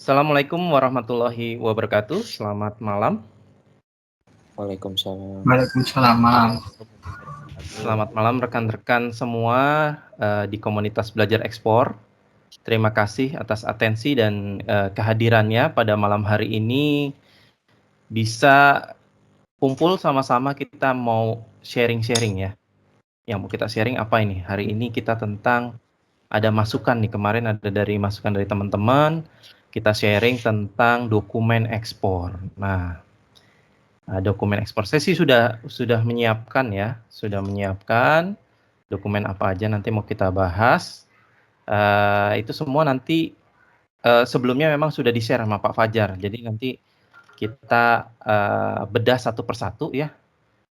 Assalamualaikum warahmatullahi wabarakatuh. Selamat malam. Waalaikumsalam. Waalaikumsalam, Mam. Selamat malam rekan-rekan semua di komunitas belajar ekspor. Terima kasih atas atensi dan kehadirannya pada malam hari ini. Bisa kumpul sama-sama, kita mau sharing-sharing ya. Yang mau kita sharing apa ini? Hari ini kita tentang ada masukan nih, kemarin ada masukan dari teman-teman. Kita sharing tentang dokumen ekspor. Nah, dokumen ekspor saya sih sudah menyiapkan ya, sudah menyiapkan dokumen apa aja nanti mau kita bahas. Itu semua nanti sebelumnya memang sudah di-share sama Pak Fajar. Jadi nanti kita bedah satu persatu ya,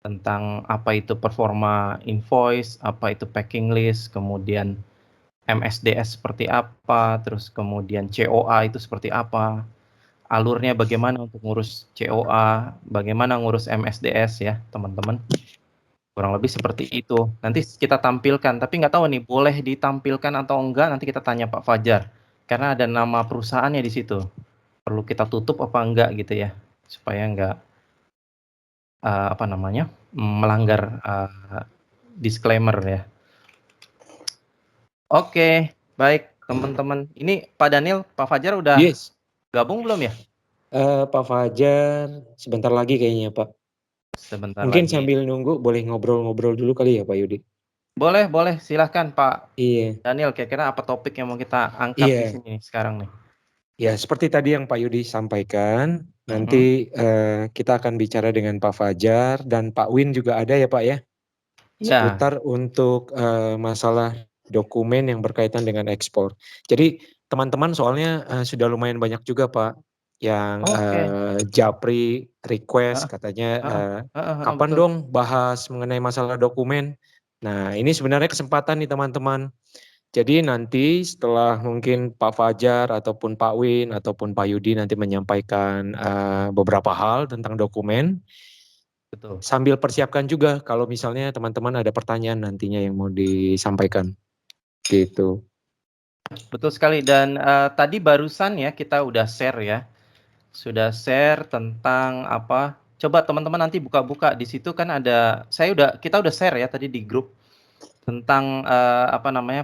tentang apa itu performa invoice, apa itu packing list, kemudian MSDS seperti apa, terus kemudian COA itu seperti apa, alurnya bagaimana untuk ngurus COA, bagaimana ngurus MSDS ya teman-teman. Kurang lebih seperti itu. Nanti kita tampilkan, tapi nggak tahu nih boleh ditampilkan atau enggak, nanti kita tanya Pak Fajar. Karena ada nama perusahaannya di situ. Perlu kita tutup apa enggak gitu ya, supaya enggak melanggar disclaimer ya. Oke, baik teman-teman. Ini Pak Daniel, Pak Fajar udah gabung belum ya? Pak Fajar sebentar lagi kayaknya Pak. Sebentar Mungkin lagi. sambil nunggu boleh ngobrol-ngobrol dulu kali ya Pak Yudi. Boleh, silahkan Pak Iya. Daniel. Kira-kira apa topik yang mau kita angkat di sini sekarang nih? Ya, seperti tadi yang Pak Yudi sampaikan, nanti kita akan bicara dengan Pak Fajar dan Pak Win juga ada ya Pak ya, seputar untuk masalah dokumen yang berkaitan dengan ekspor. Jadi teman-teman soalnya sudah lumayan banyak juga Pak yang japri request katanya kapan betul. dong bahas mengenai masalah dokumen. Nah ini sebenarnya kesempatan nih teman-teman. Jadi nanti setelah mungkin Pak Fajar ataupun Pak Win ataupun Pak Yudi nanti menyampaikan beberapa hal tentang dokumen. Betul. Sambil persiapkan juga kalau misalnya teman-teman ada pertanyaan nantinya yang mau disampaikan. Gitu. Betul sekali, dan tadi barusan ya kita udah share ya. Sudah share tentang apa? Coba teman-teman nanti buka-buka di situ kan ada, kita udah share ya tadi di grup tentang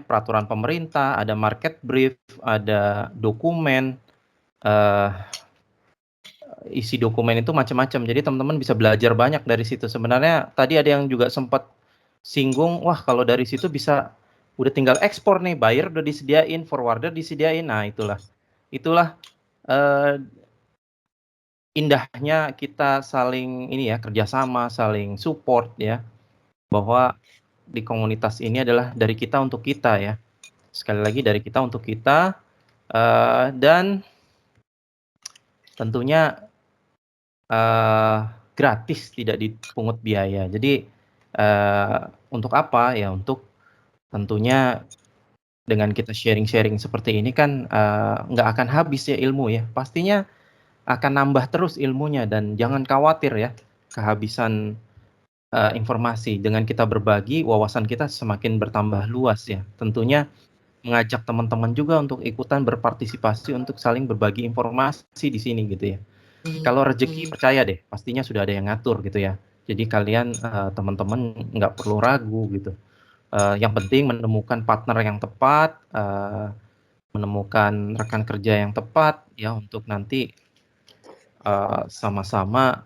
peraturan pemerintah, ada market brief, ada dokumen, isi dokumen itu macam-macam. Jadi teman-teman bisa belajar banyak dari situ. Sebenarnya tadi ada yang juga sempat singgung, wah kalau dari situ bisa udah tinggal ekspor nih, buyer udah disediain, forwarder disediain. Nah itulah indahnya kita saling ini ya, kerjasama, saling support ya, bahwa di komunitas ini adalah dari kita untuk kita ya. Sekali lagi dari kita untuk kita, dan tentunya gratis, tidak dipungut biaya. Jadi untuk apa ya, untuk tentunya dengan kita sharing-sharing seperti ini kan nggak akan habis ya ilmu ya, pastinya akan nambah terus ilmunya. Dan jangan khawatir ya kehabisan informasi. Dengan kita berbagi, wawasan kita semakin bertambah luas ya. Tentunya mengajak teman-teman juga untuk ikutan berpartisipasi untuk saling berbagi informasi di sini gitu ya. Kalau rezeki percaya deh, pastinya sudah ada yang ngatur gitu ya. Jadi kalian teman-teman nggak perlu ragu gitu. Yang penting menemukan partner yang tepat, menemukan rekan kerja yang tepat ya, untuk nanti sama-sama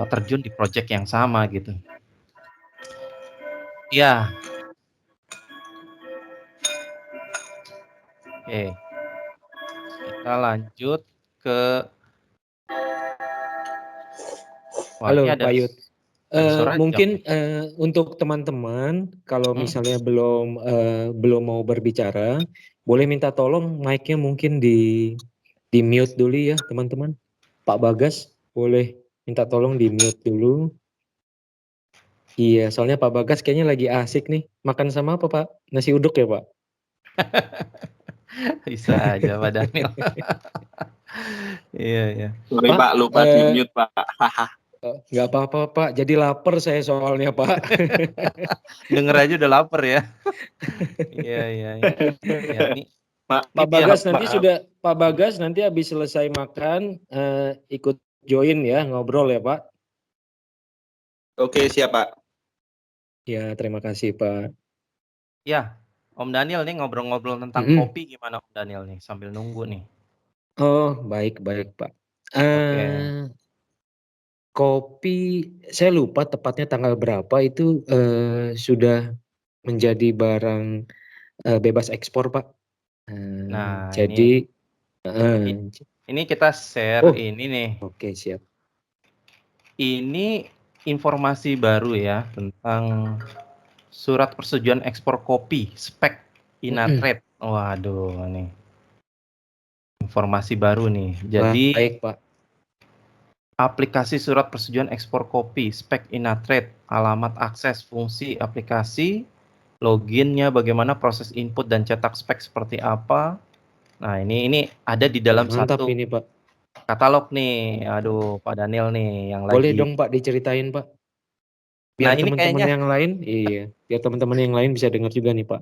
terjun di proyek yang sama gitu. Ya. Oke. Kita lanjut ke Halo Pak Yud. Mungkin untuk teman-teman kalau misalnya belum mau berbicara, boleh minta tolong mic-nya mungkin di mute dulu ya teman-teman. Pak Bagas boleh minta tolong di mute dulu. Iya, soalnya Pak Bagas kayaknya lagi asik nih. Makan sama apa Pak? Nasi uduk ya Pak? Bisa aja Pak Daniel. Iya. Sorry Pak, lupa di mute Pak. Nggak apa-apa Pak, jadi lapar saya soalnya Pak. Denger aja udah lapar ya. Iya. Ya, ini Pak Bagas nanti sudah Pak Bagas nanti habis selesai makan ikut join ya, ngobrol ya Pak. Oke, siap Pak. Ya, terima kasih Pak. Ya, Om Daniel nih ngobrol-ngobrol tentang kopi gimana Om Daniel nih sambil nunggu nih. Oh, baik Pak. Oke. Kopi, saya lupa tepatnya tanggal berapa itu sudah menjadi barang bebas ekspor Pak. Nah, jadi ini kita share ini nih. Oke, siap. Ini informasi baru ya tentang surat persetujuan ekspor kopi spek Inatrade. Waduh, nih informasi baru nih. Jadi baik Pak. Aplikasi surat persetujuan ekspor kopi spek Inatrade, alamat akses, fungsi aplikasi, loginnya, bagaimana proses input dan cetak spek seperti apa. Nah, ini ada di dalam mantap satu ini Pak. katalog nih. Aduh, Pak Daniel nih yang Boleh lagi. dong Pak diceritain Pak. Biar teman-teman yang lain, biar teman-teman yang lain bisa dengar juga nih Pak.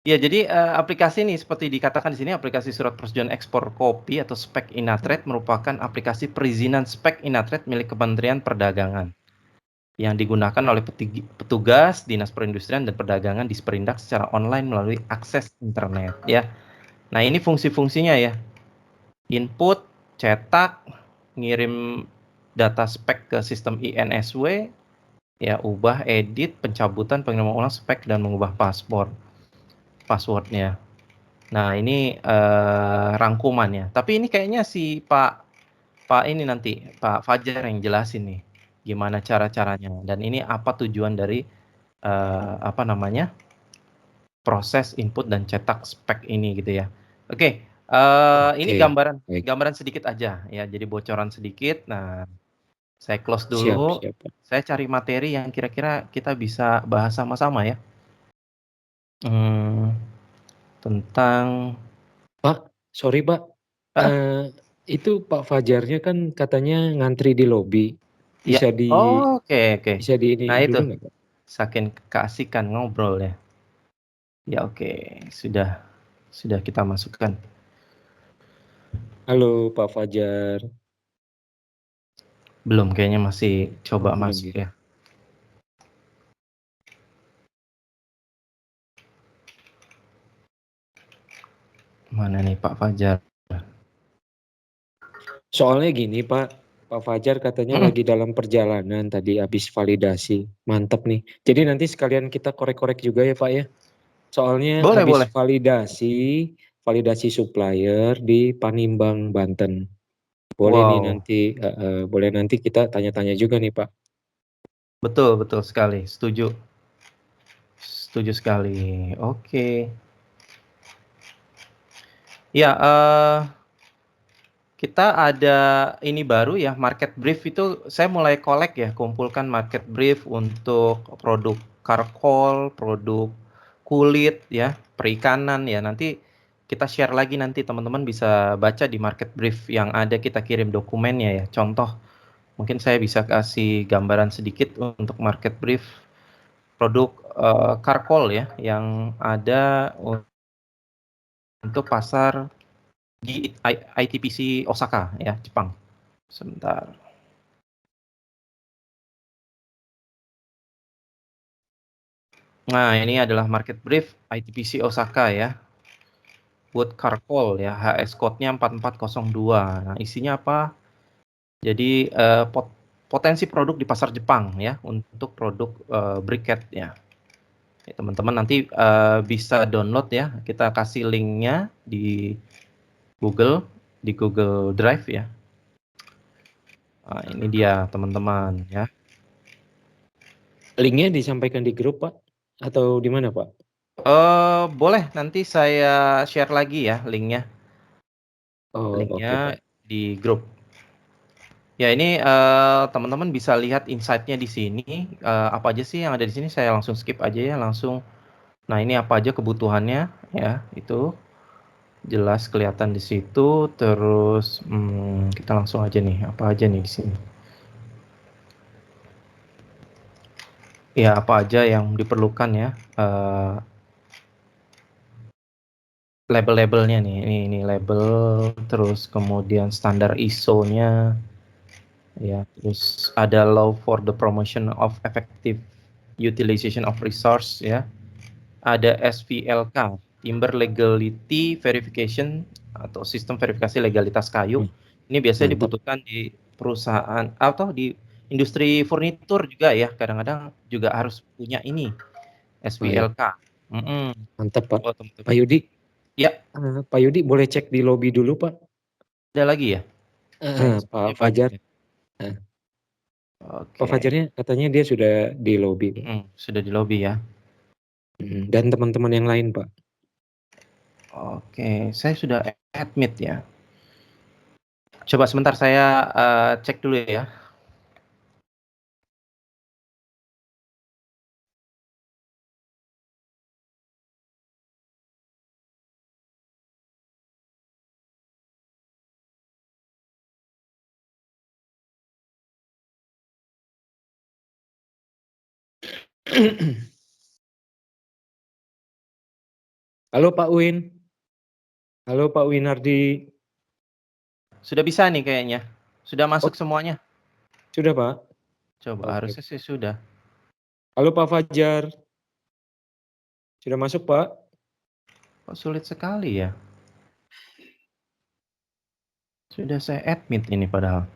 Ya, jadi aplikasi ini seperti dikatakan di sini, aplikasi surat persetujuan ekspor kopi atau spek Inatrade merupakan aplikasi perizinan spek Inatrade milik Kementerian Perdagangan yang digunakan oleh petugas Dinas Perindustrian dan Perdagangan di Sperindak secara online melalui akses internet ya. Nah, ini fungsi-fungsinya ya. Input, cetak, ngirim data spek ke sistem INSW, ya ubah, edit, pencabutan, pengiriman ulang spek dan mengubah passwordnya. Nah, ini rangkumannya. Tapi ini kayaknya si Pak ini nanti Pak Fajar yang jelasin nih gimana cara-caranya dan ini apa tujuan dari proses input dan cetak spek ini gitu ya. Oke, ini gambaran sedikit aja ya, jadi bocoran sedikit. Nah, saya close dulu. Siap. Saya cari materi yang kira-kira kita bisa bahas sama-sama ya. Tentang Pak, sorry Pak. Itu Pak Fajarnya kan katanya ngantri di lobi. Bisa Oke. Bisa di ini Nah, dulu itu. nggak Pak? Saking keasikan ngobrol ya. Ya oke, sudah kita masukkan. Halo Pak Fajar. Belum, kayaknya masih coba masuk ya. Mana nih Pak Fajar? Soalnya gini Pak Fajar katanya lagi dalam perjalanan tadi habis validasi. Mantap nih. Jadi nanti sekalian kita korek-korek juga ya Pak ya. Soalnya habis validasi supplier di Panimbang, Banten. Boleh nih nanti, boleh nanti kita tanya-tanya juga nih Pak. Betul sekali, setuju sekali. Oke. Ya, kita ada ini baru ya, market brief itu saya mulai collect ya, kumpulkan market brief untuk produk karkol, produk kulit ya, perikanan ya. Nanti kita share lagi, nanti teman-teman bisa baca di market brief yang ada, kita kirim dokumennya ya. Contoh, mungkin saya bisa kasih gambaran sedikit untuk market brief produk karkol ya, yang ada untuk pasar di ITPC Osaka ya, Jepang. Sebentar. Nah, ini adalah market brief ITPC Osaka ya. Wood Karkol ya, HS code-nya 4402. Nah, isinya apa? Jadi potensi produk di pasar Jepang ya, untuk produk briquette ya. Teman-teman nanti bisa download ya. Kita kasih linknya di Google Drive ya. Nah, ini dia teman-teman ya. Linknya disampaikan di grup Pak? Atau di mana Pak? Boleh, nanti saya share lagi ya linknya. Linknya di grup. Ya, ini teman-teman bisa lihat insight-nya di sini. Apa aja sih yang ada di sini? Saya langsung skip aja ya, langsung. Nah, ini apa aja kebutuhannya ya, itu jelas kelihatan di situ. Terus kita langsung aja nih, apa aja nih di sini. Ya, apa aja yang diperlukan ya. label-labelnya nih, ini label, terus kemudian standar ISO-nya, ya, terus ada law for the promotion of effective utilization of resource, ya. Ada SVLK, Timber Legality Verification atau sistem verifikasi legalitas kayu. Ini biasanya dibutuhkan di perusahaan atau di industri furnitur juga ya, kadang-kadang juga harus punya ini, SVLK. Mantap Pak. Pak Yudi. Ya. Pak Yudi boleh cek di lobby dulu Pak. Ada lagi ya? Pak Fajar. Pak Fajarnya katanya dia sudah di lobby. Sudah di lobby ya. Dan teman-teman yang lain Pak. Oke, saya sudah admit ya. Coba sebentar saya cek dulu ya. Halo Pak Win. Halo Pak Winardi. Sudah bisa nih kayaknya. Sudah masuk semuanya. Sudah Pak. Coba harusnya sih sudah. Halo Pak Fajar. Sudah masuk Pak? Kok sulit sekali ya? Sudah saya admit ini padahal.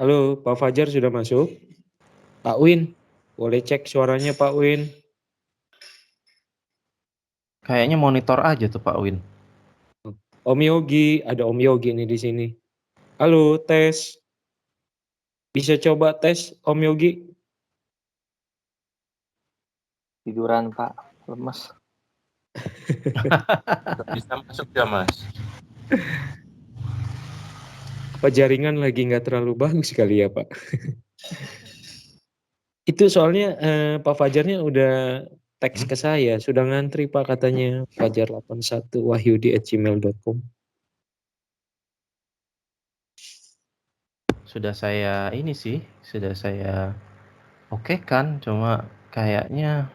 Halo, Pak Fajar sudah masuk? Pak Win, boleh cek suaranya Pak Win? Kayaknya monitor aja tuh Pak Win. Om Yogi, ada Om Yogi nih di sini. Halo, tes. Bisa coba tes Om Yogi? Tiduran Pak, lemes. Bisa masuk ya Mas? Apa jaringan lagi nggak terlalu bagus sekali ya Pak? Itu soalnya Pak Fajarnya udah teks ke saya, sudah ngantri Pak katanya, fajar81wahyudi@gmail.com. Sudah saya ini sih, sudah saya oke kan, cuma kayaknya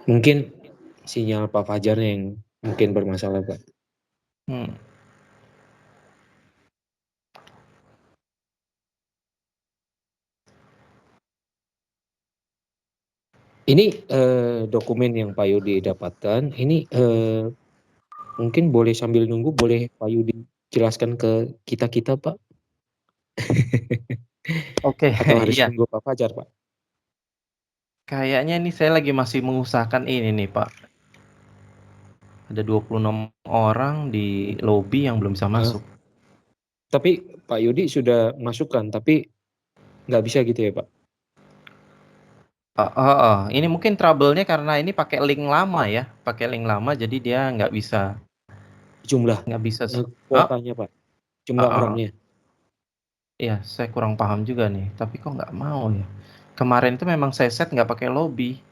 mungkin sinyal Pak Fajarnya yang mungkin bermasalah Pak. Ini dokumen yang Pak Yudi dapatkan, ini mungkin boleh sambil nunggu, boleh Pak Yudi jelaskan ke kita Pak? Oke, Atau harus iya. tunggu Pak Fajar Pak? Kayaknya ini saya lagi masih mengusahakan ini nih Pak. Ada 26 orang di lobby yang belum bisa masuk. Tapi Pak Yudi sudah masukkan, tapi nggak bisa gitu ya Pak? Ini mungkin trouble-nya karena ini pakai link lama ya, pakai link lama jadi dia nggak bisa. Nggak bisa. Kuotanya Pak, jumlah orangnya. Iya, saya kurang paham juga nih, tapi kok nggak mau ya. Kemarin itu memang saya set nggak pakai lobby.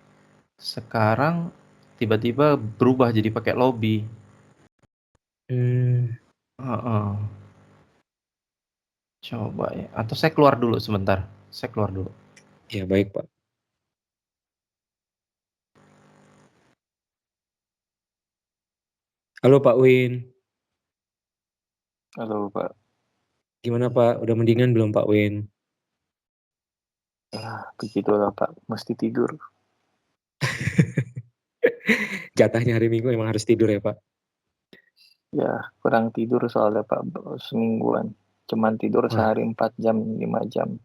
Sekarang tiba-tiba berubah jadi pakai lobby. Coba ya, atau saya keluar dulu sebentar. Saya keluar dulu. Ya baik Pak. Halo Pak Win. Halo Pak. Gimana Pak, udah mendingan belum Pak Win? Ya, begitulah Pak, mesti tidur. Jatahnya hari Minggu emang harus tidur ya Pak? Ya, kurang tidur soalnya Pak, semingguan. Cuman tidur sehari 4 jam, 5 jam.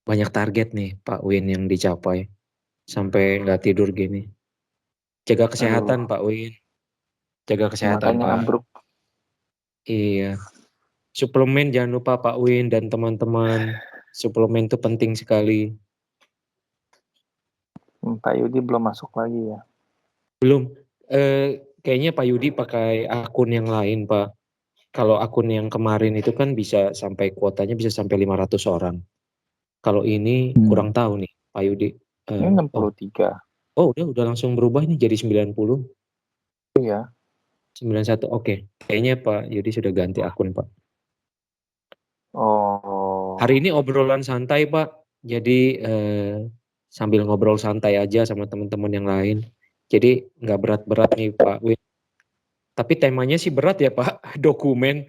Banyak target nih Pak Win yang dicapai. Sampai nggak tidur gini. Jaga kesehatan Pak Win. Jaga kesehatan makanya Pak. ambruk. Iya. Suplemen jangan lupa Pak Win dan teman-teman. Suplemen itu penting sekali. Pak Yudi belum masuk lagi ya? Belum. Kayaknya Pak Yudi pakai akun yang lain Pak. Kalau akun yang kemarin itu kan bisa sampai kuotanya bisa sampai 500 orang. Kalau ini kurang tahu nih Pak Yudi. Ini 63. Udah langsung berubah nih jadi 90. Iya. 91. Oke. Kayaknya Pak Yudi sudah ganti akun Pak. Oh. Hari ini obrolan santai Pak. Jadi sambil ngobrol santai aja sama teman-teman yang lain. Jadi nggak berat-berat nih Pak Win. Tapi temanya sih berat ya Pak, dokumen.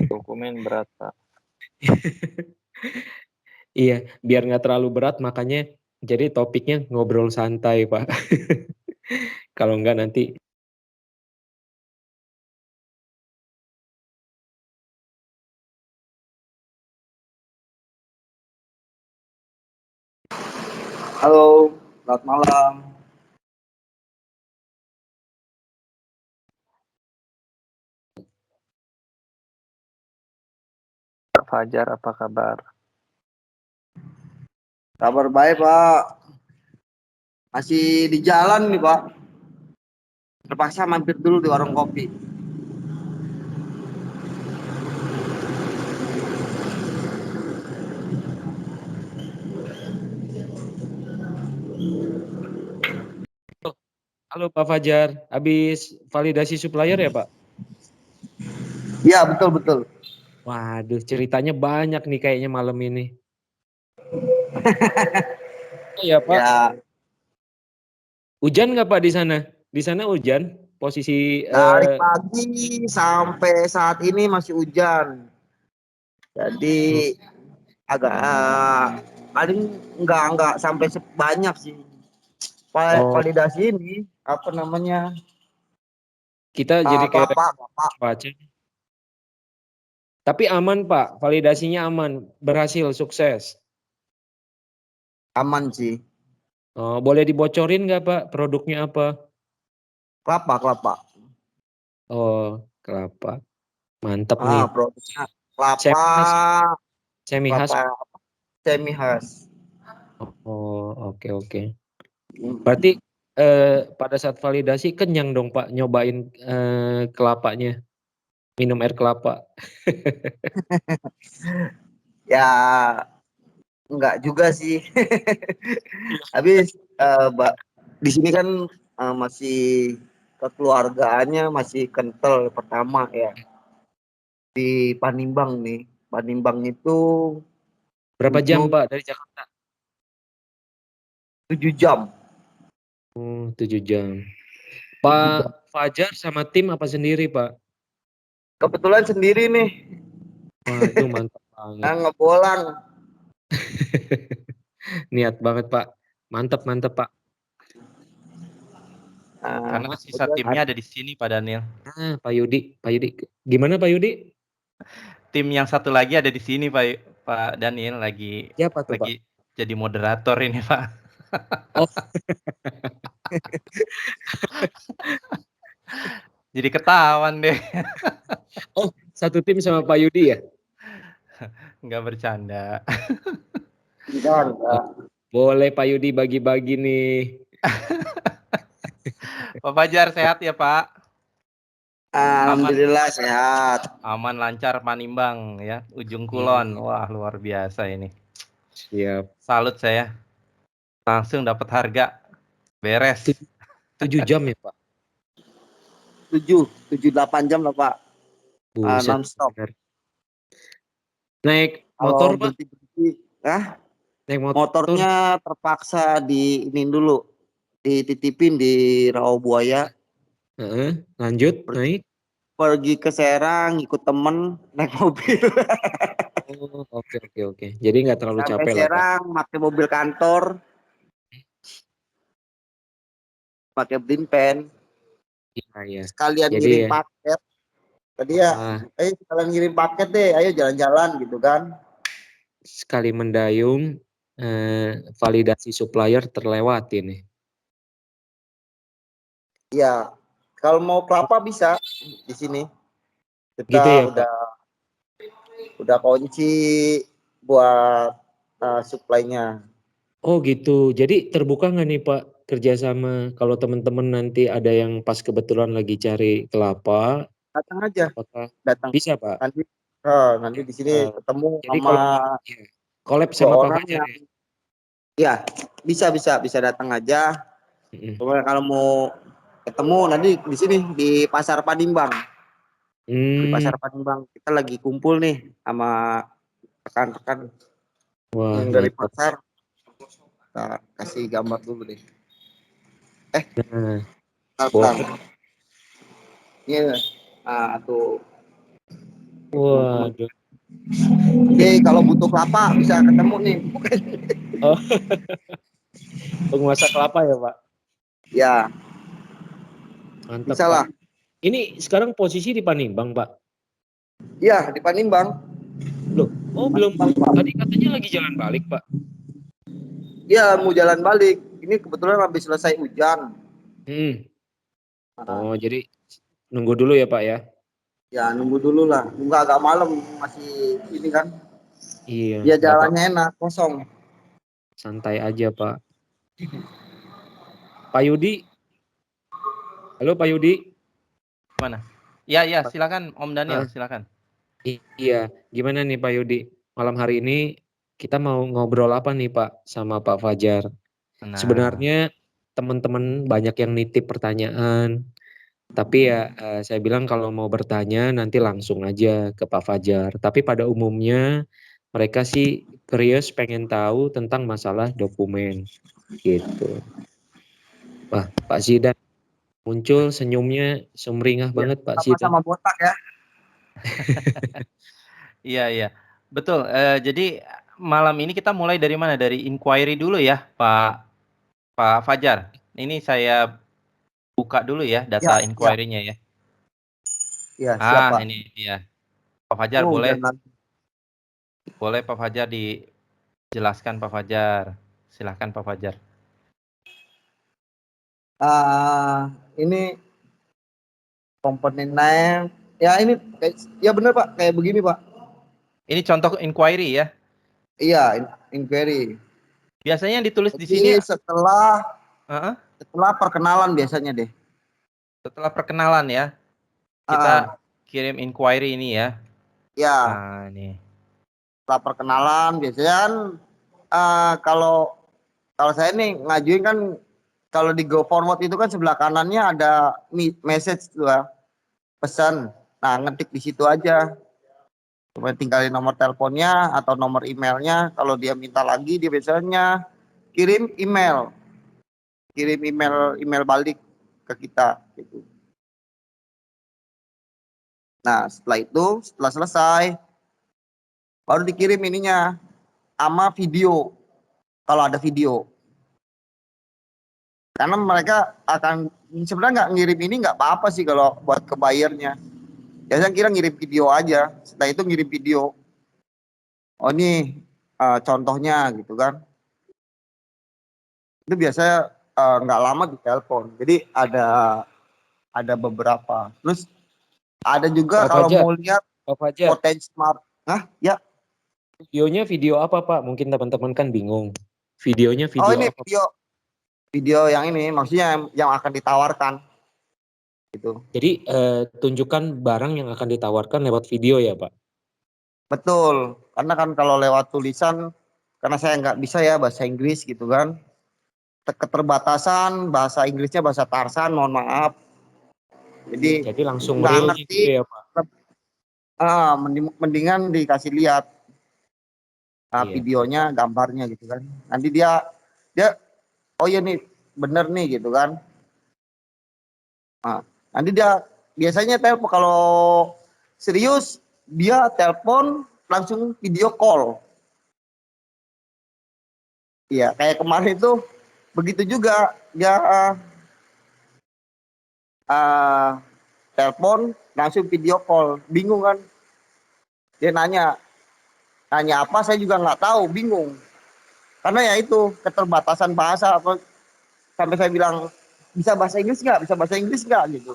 Dokumen berat Pak. Iya, biar nggak terlalu berat makanya jadi topiknya ngobrol santai Pak. Kalau nggak nanti. Halo, selamat malam. Pak Fajar, apa kabar? Kabar baik, Pak. Masih di jalan nih, Pak. Terpaksa mampir dulu di warung kopi. Halo Pak Fajar, habis validasi supplier ya Pak? Iya, betul. Waduh, ceritanya banyak nih kayaknya malam ini. Oh ya Pak. Ya. Hujan nggak Pak di sana? Di sana hujan? Posisi Dari pagi sampai saat ini masih hujan. Jadi agak paling nggak sampai sebanyak sih. Validasi ini apa namanya? Kita jadi kayak Bapak. baca. Tapi aman Pak, validasinya aman, berhasil, sukses. Aman sih. Oh, boleh dibocorin nggak Pak produknya apa? Kelapa. Oh, kelapa. Mantap nih. Produknya kelapa. Semi khas. Semi khas. Oh, oke. Berarti pada saat validasi kenyang dong Pak nyobain kelapanya. Minum air kelapa. Ya enggak juga sih. Habis di sini kan masih kekeluargaannya masih kental pertama ya. Di Panimbang nih. Panimbang itu Berapa jam Pak dari Jakarta? 7 jam. 7 jam. Pak Fajar sama tim apa sendiri Pak? Kebetulan sendiri nih. Waduh mantap banget. Ngebolang. Niat banget Pak. Mantap Pak. Karena sisa timnya ada di sini Pak Daniel. Pak Yudi. Gimana Pak Yudi? Tim yang satu lagi ada di sini Pak Daniel lagi. Siapa tuh lagi Pak? jadi moderator ini Pak. Oh. Jadi ketahuan deh. Oh, satu tim sama Pak Yudi ya? Enggak bercanda. Enggak. Boleh Pak Yudi bagi-bagi nih. Pak Fajar sehat ya Pak? Alhamdulillah sehat. Aman lancar Panimbang ya, Ujung Kulon. Wah, luar biasa ini. Siap. Salut saya. Langsung dapat harga. Beres. 7 jam ya, Pak? 7-8 jam lah, Pak. Non-stop. Naik motor, Pak? Naik motornya terpaksa ini dulu. Dititipin di Rawabuaya. Lanjut, naik? Pergi ke Serang, ikut temen, naik mobil. Oh, oke. Jadi nggak terlalu sampai capek lah, Pak. Serang, pakai mobil kantor. Pakai blimpen. Iya. Sekalian ngirim paket. Tadi ya, ayo sekalian ngirim paket deh, ayo jalan-jalan gitu kan. Sekali mendayung, validasi supplier terlewati nih. Iya, kalau mau kelapa bisa di sini. Kita gitu ya, udah kunci buat supply-nya. Oh gitu, jadi terbuka nggak nih Pak kerjasama kalau teman-teman nanti ada yang pas kebetulan lagi cari kelapa? Datang aja, datang. Bisa Pak? Nanti di sini ketemu jadi sama collab sama Pak Fajar ya? Iya, bisa datang aja. Kalau mau ketemu nanti di sini di Pasar Panimbang. Di Pasar Panimbang. Kita lagi kumpul nih sama rekan-rekan yang dari mantap. pasar. Kita kasih gambar dulu deh. Boleh. Iya. Nah, tuh. Waduh. Oke, kalau butuh kelapa bisa ketemu nih. Oh. Penguasa kelapa ya, Pak? Ya. Mantap, Bisa Pak. lah. Ini sekarang posisi di Panimbang, Pak? Iya, di Panimbang. Loh, belum. Tadi katanya lagi jalan balik, Pak. Iya, mau jalan balik. Ini kebetulan habis selesai hujan. Oh, jadi nunggu dulu ya, Pak ya? Ya, nunggu dulu lah. Nunggu agak malam, masih ini kan. Iya, Dia nggak apa-apa. jalannya enak, kosong. Santai aja, Pak. Pak Yudi. Halo, Pak Yudi. Mana? Ya, silakan Om Daniel, silakan. Iya, gimana nih Pak Yudi? Malam hari ini kita mau ngobrol apa nih Pak sama Pak Fajar? Nah, Sebenarnya teman-teman banyak yang nitip pertanyaan, tapi ya saya bilang kalau mau bertanya nanti langsung aja ke Pak Fajar. Tapi pada umumnya mereka sih curious pengen tahu tentang masalah dokumen gitu. Wah, Pak Zidan muncul senyumnya sumringah Ya, banget Pak Zidan. sama-sama botak ya. iya. Betul. Jadi malam ini kita mulai dari mana? Dari inquiry dulu ya, Pak Fajar. Ini saya buka dulu ya data inquiry-nya ya. Ya, siapa? Ini dia. Pak Fajar boleh Pak Fajar dijelaskan Pak Fajar. Silahkan Pak Fajar. Ini komponen name. Ya ini, ya benar Pak, kayak begini Pak. Ini contoh inquiry ya. Iya, inquiry. Biasanya yang ditulis di Jadi sini setelah perkenalan biasanya deh. Setelah perkenalan ya, kita kirim inquiry ini ya. Ya. Ini. Setelah perkenalan biasanya kan kalau saya nih ngajuin kan, kalau di Go Forward itu kan sebelah kanannya ada message tuh ya, pesan. Nah, ngetik di situ aja. Cuma tinggalin nomor teleponnya atau nomor emailnya. Kalau dia minta lagi, dia biasanya kirim email balik ke kita gitu. Nah, setelah selesai baru dikirim ininya sama video, kalau ada video. Karena mereka akan sebenarnya nggak ngirim ini nggak apa-apa sih kalau buat ke buyer-nya. Biasanya kira ngirim video aja, setelah itu ngirim video. Oh ini contohnya gitu kan. Itu biasanya nggak lama di telepon. Jadi ada beberapa. Terus ada juga Pak kalau Fajar, mau lihat Pak Fajar. potensi smart. Ya. Videonya video apa Pak? Mungkin teman-teman kan bingung. Videonya video Ini apa? video yang ini maksudnya yang akan ditawarkan gitu. Jadi tunjukkan barang yang akan ditawarkan lewat video ya Pak? Betul, karena kan kalau lewat tulisan, karena saya nggak bisa ya bahasa Inggris gitu kan, keterbatasan bahasa Inggrisnya bahasa Tarsan, mohon maaf. Jadi langsung nggak real ngerti, gitu ya Pak? mendingan dikasih lihat Iya. videonya, gambarnya gitu kan. Nanti dia oh iya nih bener nih gitu kan. Nah, nanti dia biasanya telepon, kalau serius dia telepon langsung video call. Iya, kayak kemarin itu begitu juga, dia telepon langsung video call, bingung kan. Dia nanya apa, saya juga nggak tahu, bingung. Karena ya itu keterbatasan bahasa, apa sampai saya bilang bisa bahasa Inggris nggak gitu.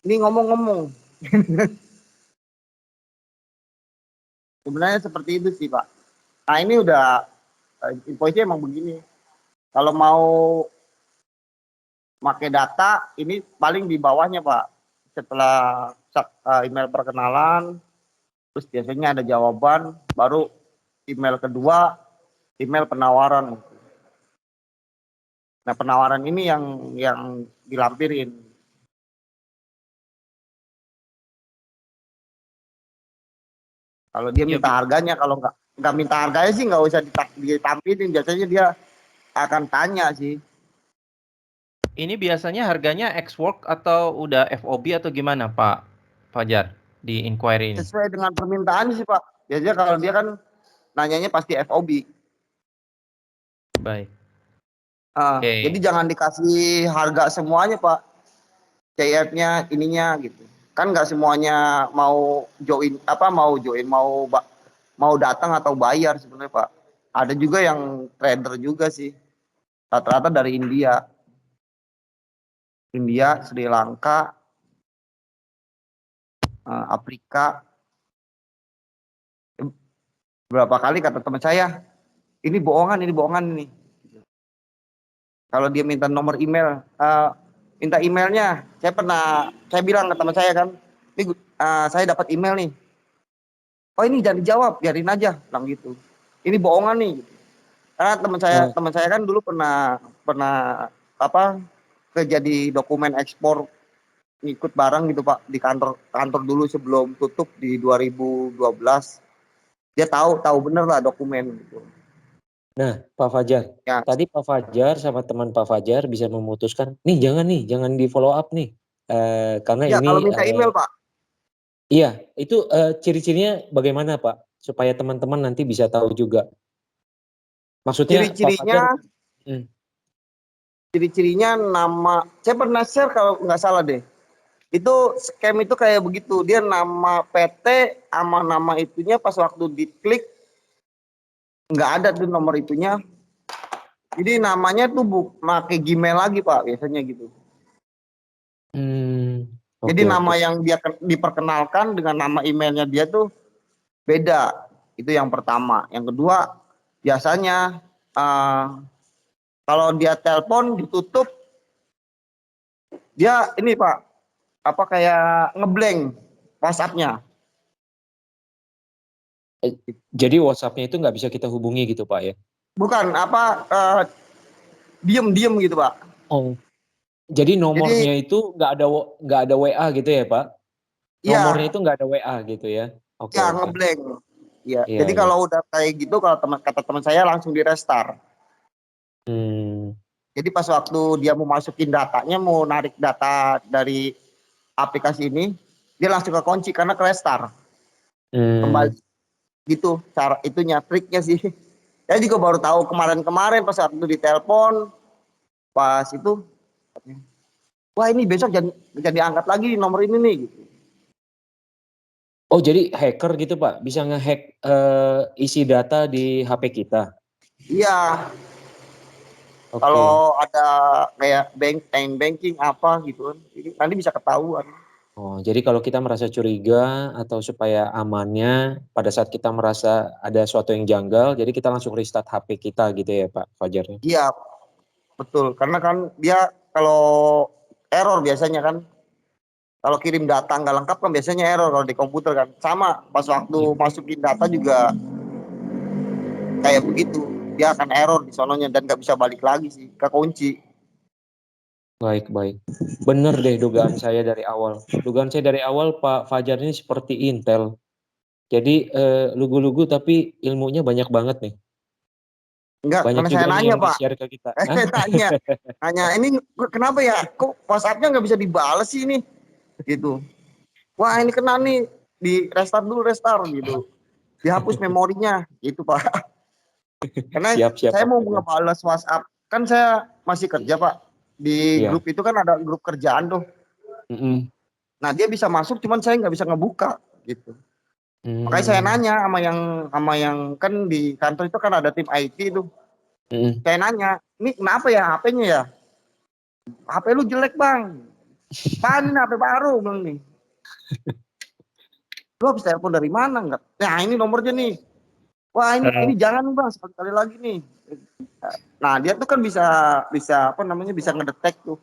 Ini ngomong-ngomong. Sebenarnya seperti itu sih Pak. Nah ini udah invoice-nya emang begini. Kalau mau pakai data, ini paling di bawahnya Pak. Setelah email perkenalan, terus biasanya ada jawaban, baru email kedua, email penawaran. Nah penawaran ini yang dilampirin. Kalau dia minta harganya, kalau nggak minta harganya sih nggak usah ditampilin. Biasanya dia akan tanya sih. Ini biasanya harganya ex work atau udah FOB atau gimana Pak Fajar di inquiry ini? Sesuai dengan permintaan sih Pak. Biasanya kalau dia kan nanyanya pasti FOB. Baik. Jadi jangan dikasih harga semuanya Pak. CF-nya ininya gitu. Kan nggak semuanya mau join mau datang atau bayar sebenarnya Pak. Ada juga yang trader juga sih. Rata-rata dari India, Sri Lanka, Afrika. Berapa kali kata teman saya, ini bohongan ini. Kalau dia minta nomor email, minta emailnya. Saya bilang ke teman saya kan, ini saya dapat email nih. Oh ini jangan dijawab, biarin aja, bilang gitu. Ini bohongan nih. Karena teman saya kan dulu pernah kerja di dokumen ekspor, ngikut barang gitu Pak di kantor dulu sebelum tutup di 2012. Dia tahu bener lah dokumen gitu. Nah, Pak Fajar, Ya. tadi Pak Fajar sama teman Pak Fajar bisa memutuskan, jangan di follow up nih, karena Ya, ini. kalau minta email Pak. Iya, itu ciri-cirinya bagaimana Pak, supaya teman-teman nanti bisa tahu juga. Maksudnya Pak Fajar. Ciri-cirinya nama, saya pernah share kalau nggak salah deh. Itu scam itu kayak begitu, dia nama PT sama nama itunya pas waktu diklik nggak ada tuh nomor itunya. Jadi namanya tuh pakai Gmail lagi Pak biasanya gitu. Jadi nama yang dia diperkenalkan dengan nama emailnya dia tuh beda. Itu yang pertama. Yang kedua biasanya kalau dia telepon ditutup, dia ini Pak kayak ngeblank WhatsApp-nya. Jadi WhatsApp-nya itu nggak bisa kita hubungi gitu Pak ya? Bukan diem gitu Pak. Oh, jadi nomornya itu nggak ada WA gitu ya Pak? Nomornya itu nggak ada WA gitu ya? Oke. Ngeblank. Ya. Iya, Jadi kalau udah kayak gitu, kalau kata teman saya langsung di restart. Jadi pas waktu dia mau masukin datanya, mau narik data dari aplikasi ini, dia langsung ke kunci karena ke restart. Kembali. Gitu cara itunya, triknya sih. Saya juga baru tahu kemarin pas waktu ditelepon, pas itu, wah ini besok jadi angkat lagi nomor ini nih. Gitu. Oh jadi hacker gitu Pak, bisa ngehack isi data di HP kita? Iya. Okay. Kalau ada kayak banking apa gitu, nanti bisa ketahuan. Oh, jadi kalau kita merasa curiga atau supaya amannya pada saat kita merasa ada sesuatu yang janggal, jadi kita langsung restart HP kita gitu ya Pak Fajar? Iya, betul. Karena kan dia kalau error biasanya kan, kalau kirim data nggak lengkap kan biasanya error kalau di komputer kan. Sama, pas waktu masukin data juga kayak begitu. Dia akan error di sononya dan nggak bisa balik lagi sih, ke kunci. Baik. Bener deh dugaan saya dari awal. Dugaan saya dari awal Pak Fajar ini seperti Intel. Jadi lugu-lugu tapi ilmunya banyak banget nih. Enggak, banyak karena juga saya nanya yang Pak. di-share ke kita. Tanya, ini kenapa ya? Kok WhatsApp-nya nggak bisa dibales sih ini? Gitu. Wah ini kena nih, di restart gitu. Dihapus memorinya, gitu Pak. Karena siap, saya Pak mau Fajar. ngebales WhatsApp, kan saya masih kerja Pak. Di grup itu kan ada grup kerjaan tuh. Nah dia bisa masuk, cuman saya nggak bisa ngebuka gitu. Makanya saya nanya sama yang kan di kantor itu kan ada tim IT itu. Saya nanya, ini kenapa ya HP-nya ya? HP lu jelek bang. Apaan ini HP baru bang nih? Lu habis telepon dari mana enggak? Nah ini nomornya nih. Wah ini jangan bang, sekali lagi nih. Nah dia tuh kan bisa bisa ngedetek tuh.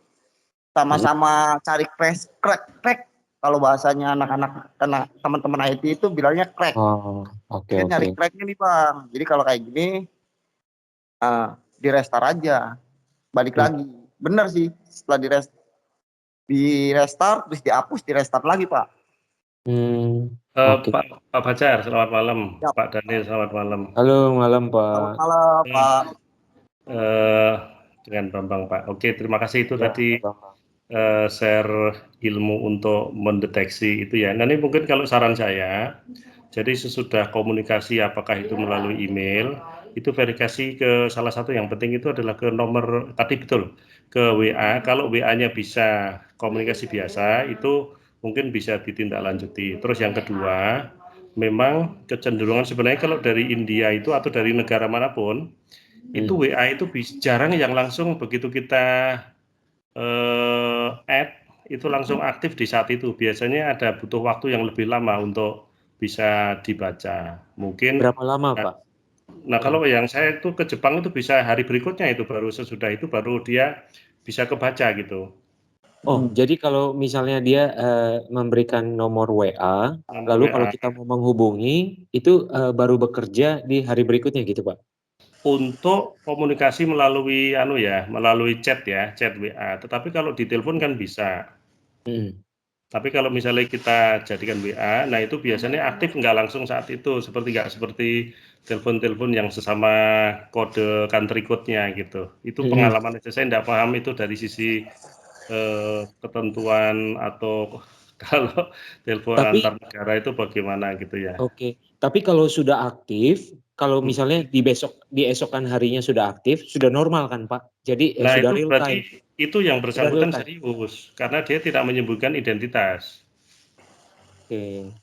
Sama-sama cari crack. Kalau bahasanya anak-anak karena teman-teman IT itu bilangnya crack. Dia nyari cracknya nih bang. Jadi kalau kayak gini di restart aja, balik lagi. Bener sih, setelah di restart terus dihapus, di restart lagi Pak. Pak Fajar, selamat malam. Siap. Pak Daniel, selamat malam. Halo, malam Pak. Selamat malam Pak. Dengan Bambang Pak. Oke, terima kasih itu Ya, tadi Bambang. share ilmu untuk mendeteksi itu ya. Nah ini mungkin kalau saran saya, jadi sesudah komunikasi apakah itu melalui email, itu verifikasi ke salah satu yang penting itu adalah ke nomor tadi betul, ke WA. Kalau WA-nya bisa komunikasi biasa, itu mungkin bisa ditindaklanjuti. Terus yang kedua, memang kecenderungan sebenarnya kalau dari India itu atau dari negara manapun, itu WA itu jarang yang langsung begitu kita add itu langsung aktif di saat itu. Biasanya ada butuh waktu yang lebih lama untuk bisa dibaca. Mungkin berapa lama Pak? Nah kalau yang saya itu ke Jepang itu bisa hari berikutnya itu baru sesudah itu baru dia bisa kebaca gitu. Oh, jadi kalau misalnya dia memberikan nomor WA, lalu kalau kita mau menghubungi itu baru bekerja di hari berikutnya gitu Pak? Untuk komunikasi melalui melalui chat ya, chat WA. Tetapi kalau di telepon kan bisa. Tapi kalau misalnya kita jadikan WA, nah itu biasanya aktif nggak langsung saat itu, nggak seperti telepon-telepon yang sesama kode country code-nya gitu. Itu pengalaman aja, saya nggak paham itu dari sisi ketentuan atau kalau telepon antar negara itu bagaimana gitu ya. Oke, tapi kalau sudah aktif, kalau misalnya di esokan harinya sudah aktif, sudah normal kan Pak? Jadi Nah sudah itu real berarti time. itu yang bersangkutan serius, karena dia tidak menyebutkan identitas. Oke.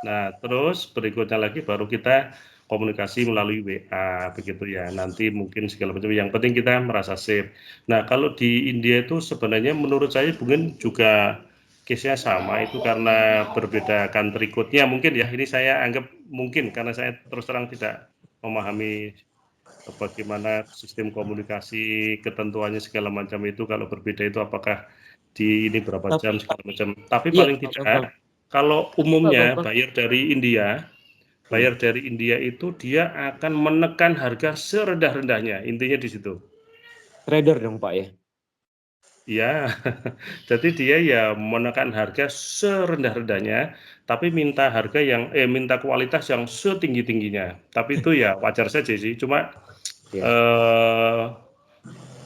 Nah terus berikutnya lagi baru kita komunikasi melalui WA begitu ya. Nanti mungkin segala macam. Yang penting kita merasa safe. Nah kalau di India itu sebenarnya menurut saya mungkin juga case-nya sama itu karena berbeda country code-nya mungkin ya. Ini saya anggap mungkin karena saya terus terang tidak memahami bagaimana sistem komunikasi, ketentuannya segala macam itu kalau berbeda itu apakah di ini berapa jam segala macam. Tapi paling tidak kalau umumnya bayar dari India itu dia akan menekan harga serendah-rendahnya. Intinya di situ. Trader dong Pak ya? Ya, jadi dia ya menekan harga serendah-rendahnya, tapi minta minta kualitas yang setinggi-tingginya. Tapi itu ya wajar saja sih. Cuma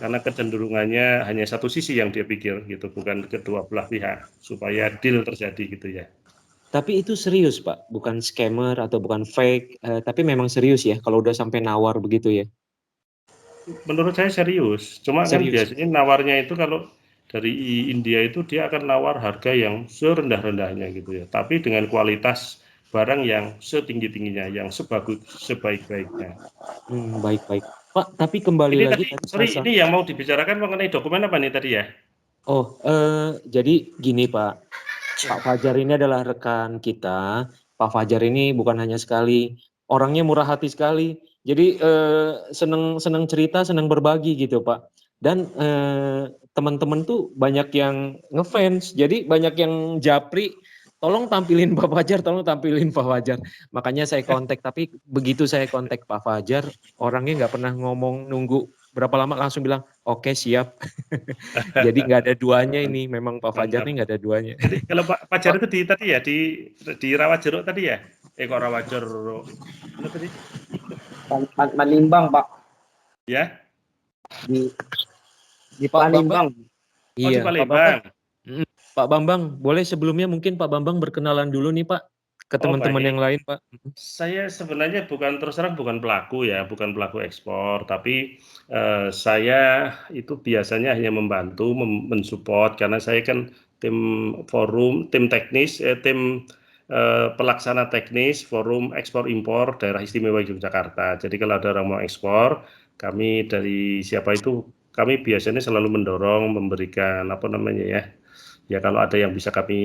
karena kecenderungannya hanya satu sisi yang dia pikir gitu, bukan kedua belah pihak supaya deal terjadi gitu ya. Tapi itu serius Pak, bukan scammer atau bukan fake, tapi memang serius ya kalau udah sampai nawar begitu ya? Menurut saya serius, cuma kan biasanya nawarnya itu kalau dari India itu dia akan nawar harga yang serendah-rendahnya gitu ya, tapi dengan kualitas barang yang setinggi-tingginya, yang sebaik-baiknya. Baik-baik. Pak, tapi kembali lagi tadi, ini yang mau dibicarakan mengenai dokumen apa nih tadi ya? Oh, jadi gini Pak, Pak Fajar ini adalah rekan kita. Pak Fajar ini bukan hanya sekali, orangnya murah hati sekali. Jadi seneng cerita, seneng berbagi gitu Pak. Dan teman-teman tuh banyak yang ngefans, jadi banyak yang japri. Tolong tampilin Pak Fajar, tolong tampilin Pak Fajar. Makanya saya kontak, tapi begitu saya kontak Pak Fajar, orangnya nggak pernah ngomong nunggu berapa lama langsung bilang, oke siap. Jadi nggak ada duanya ini, memang Pak Fajar ini nggak ada duanya. Jadi kalau Pak Fajar itu di Rawajero tadi ya? Kok Rawajero? Mana tadi? Manimbang Pak. Ya? Di Palembang. Iya, Pak Palembang. Pak Bambang, boleh sebelumnya mungkin Pak Bambang berkenalan dulu nih Pak ke teman-teman yang lain Pak. Saya sebenarnya bukan pelaku ya, bukan pelaku ekspor, tapi saya itu biasanya hanya membantu, mensupport karena saya kan tim teknis, pelaksana teknis forum ekspor impor daerah istimewa Yogyakarta. Jadi kalau ada orang mau ekspor, kami dari kami biasanya selalu mendorong, memberikan ya kalau ada yang bisa kami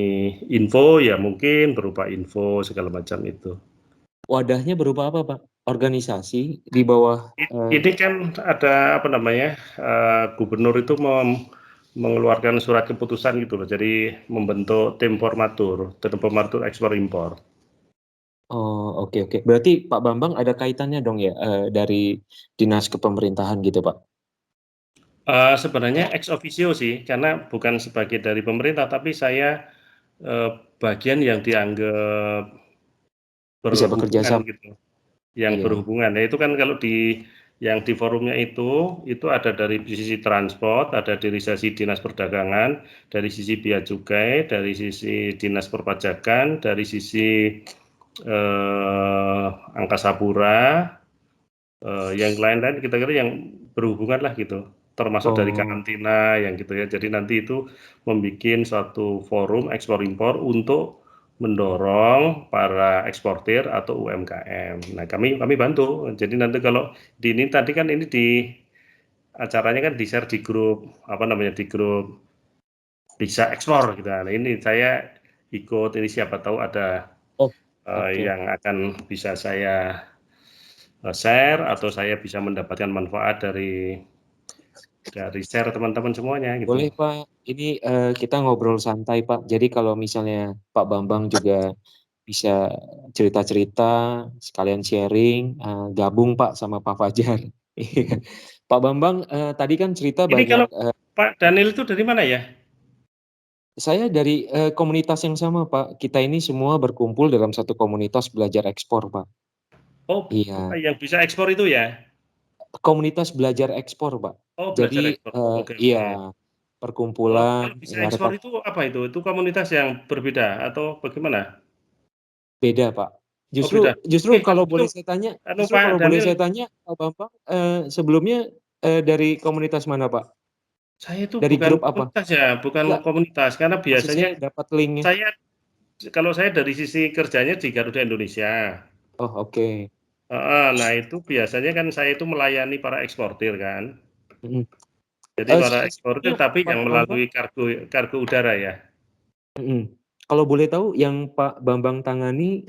info ya mungkin berupa info segala macam itu. Wadahnya berupa apa Pak? Organisasi di bawah? Ini kan ada gubernur itu mengeluarkan surat keputusan gitu loh, jadi membentuk tim formatur ekspor impor. Oh oke. Berarti Pak Bambang ada kaitannya dong ya dari dinas kepemerintahan gitu Pak? Sebenarnya ex officio sih, karena bukan sebagai dari pemerintah, tapi saya bagian yang dianggap bisa bekerja sama gitu. Yang berhubungan. Nah, itu kan kalau yang di forumnya itu ada dari sisi transport, ada dari sisi dinas perdagangan, dari sisi bea cukai, dari sisi dinas perpajakan, dari sisi angkasa pura, yang lain-lain kita kira yang berhubungan lah gitu, termasuk dari karantina yang gitu ya. Jadi nanti itu membuat suatu forum ekspor impor untuk mendorong para eksportir atau UMKM. Nah, kami bantu. Jadi nanti kalau ini tadi kan ini di acaranya kan di-share di grup di grup bisa ekspor gitu. Nah, ini saya ikut, ini siapa tahu ada yang akan bisa saya share atau saya bisa mendapatkan manfaat dari share teman-teman semuanya gitu. Boleh Pak, ini kita ngobrol santai Pak. Jadi kalau misalnya Pak Bambang juga bisa cerita-cerita, sekalian sharing, gabung Pak sama Pak Fajar. Pak Bambang tadi kan cerita ini banyak. Kalau Pak Daniel itu dari mana ya? Saya dari komunitas yang sama Pak. Kita ini semua berkumpul dalam satu komunitas belajar ekspor Pak. Oh, iya. Yang bisa ekspor itu ya? Komunitas belajar ekspor Pak. Oh, belajar ekspor. Iya, perkumpulan. Kalau bisa ekspor itu apa itu? Itu komunitas yang berbeda atau bagaimana? Beda Pak. Justru kalau boleh saya tanya, Pak Bambang, sebelumnya dari komunitas mana Pak? Saya itu dari bukan grup apa? Komunitas ya, bukan komunitas, karena biasanya dapat linknya. Kalau saya dari sisi kerjanya di Garuda Indonesia. Oh oke. Nah itu biasanya kan saya itu melayani para eksportir kan. Jadi para eksportir tapi yang melalui kargo udara ya. Kalau boleh tahu yang Pak Bambang tangani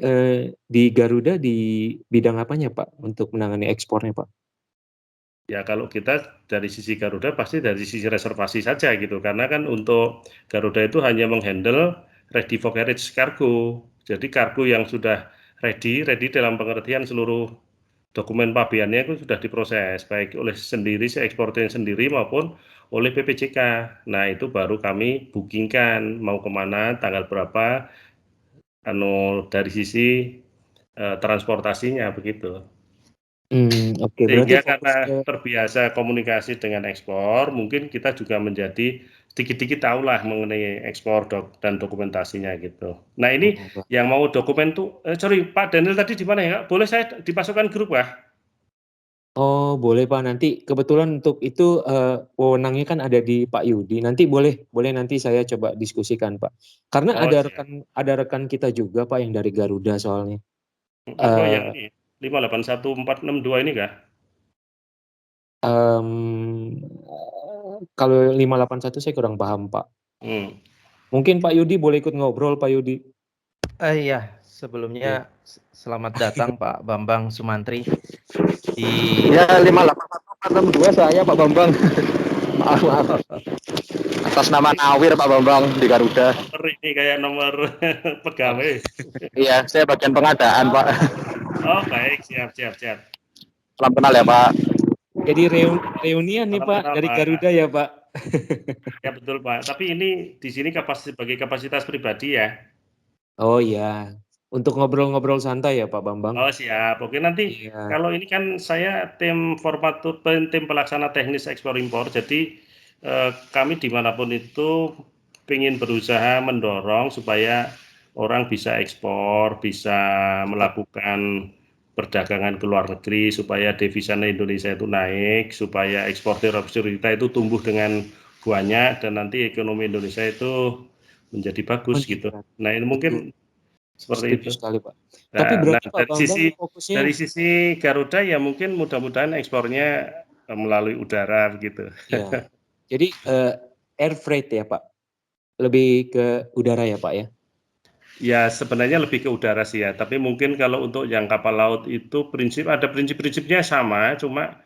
di Garuda di bidang apanya Pak untuk menangani ekspornya Pak? Ya kalau kita dari sisi Garuda pasti dari sisi reservasi saja gitu, karena kan untuk Garuda itu hanya menghandle ready for carriage cargo. Jadi kargo yang sudah ready dalam pengertian seluruh dokumen pabeannya itu sudah diproses baik oleh sendiri si eksportir sendiri maupun oleh PPJK. Nah itu baru kami bookingkan mau kemana, tanggal berapa, dari sisi transportasinya begitu. Oke. Sehingga karena terbiasa komunikasi dengan ekspor, mungkin kita juga menjadi sedikit-sedikit tahulah mengenai ekspor dan dokumentasinya gitu. Nah ini yang mau dokumen tuh, sorry Pak Daniel tadi di mana ya? Boleh saya dipasukkan grup Pak? Oh boleh Pak, nanti kebetulan untuk itu wewenangnya kan ada di Pak Yudi. Nanti boleh nanti saya coba diskusikan Pak. Karena ada rekan kita juga Pak yang dari Garuda soalnya. Yang ini 581462 ini kah? Kalau 581 saya kurang paham Pak. Mungkin Pak Yudi boleh ikut ngobrol Pak Yudi. Iya, sebelumnya selamat datang Pak Bambang Sumantri. Ya 581462 saya Pak Bambang. Maaf. Atas nama Nawir Pak Bambang di Garuda. Nomor ini kayak nomor pegawai. Iya, saya bagian pengadaan Pak. Oh baik, siap. Salam kenal ya Pak. Jadi reunian nih Pak dari Garuda ya Pak. Ya betul Pak. Tapi ini di sini sebagai kapasitas pribadi ya. Oh iya. Untuk ngobrol-ngobrol santai ya Pak Bambang. Oh siap. Oke nanti kalau ini kan saya tim pelaksana teknis ekspor impor. Jadi kami dimanapun itu ingin berusaha mendorong supaya orang bisa ekspor, bisa melakukan perdagangan ke luar negeri, supaya devisa Indonesia itu naik, supaya eksportir kita itu tumbuh dengan banyak dan nanti ekonomi Indonesia itu menjadi bagus gitu. Nah ini mungkin seperti itu. Sekali, Pak. Nah, tapi berarti Pak fokusnya dari sisi Garuda ya mungkin mudah-mudahan ekspornya melalui udara begitu. Ya. Jadi air freight ya Pak, lebih ke udara ya Pak ya? Ya sebenarnya lebih ke udara sih ya, tapi mungkin kalau untuk yang kapal laut itu prinsip-prinsipnya sama, cuma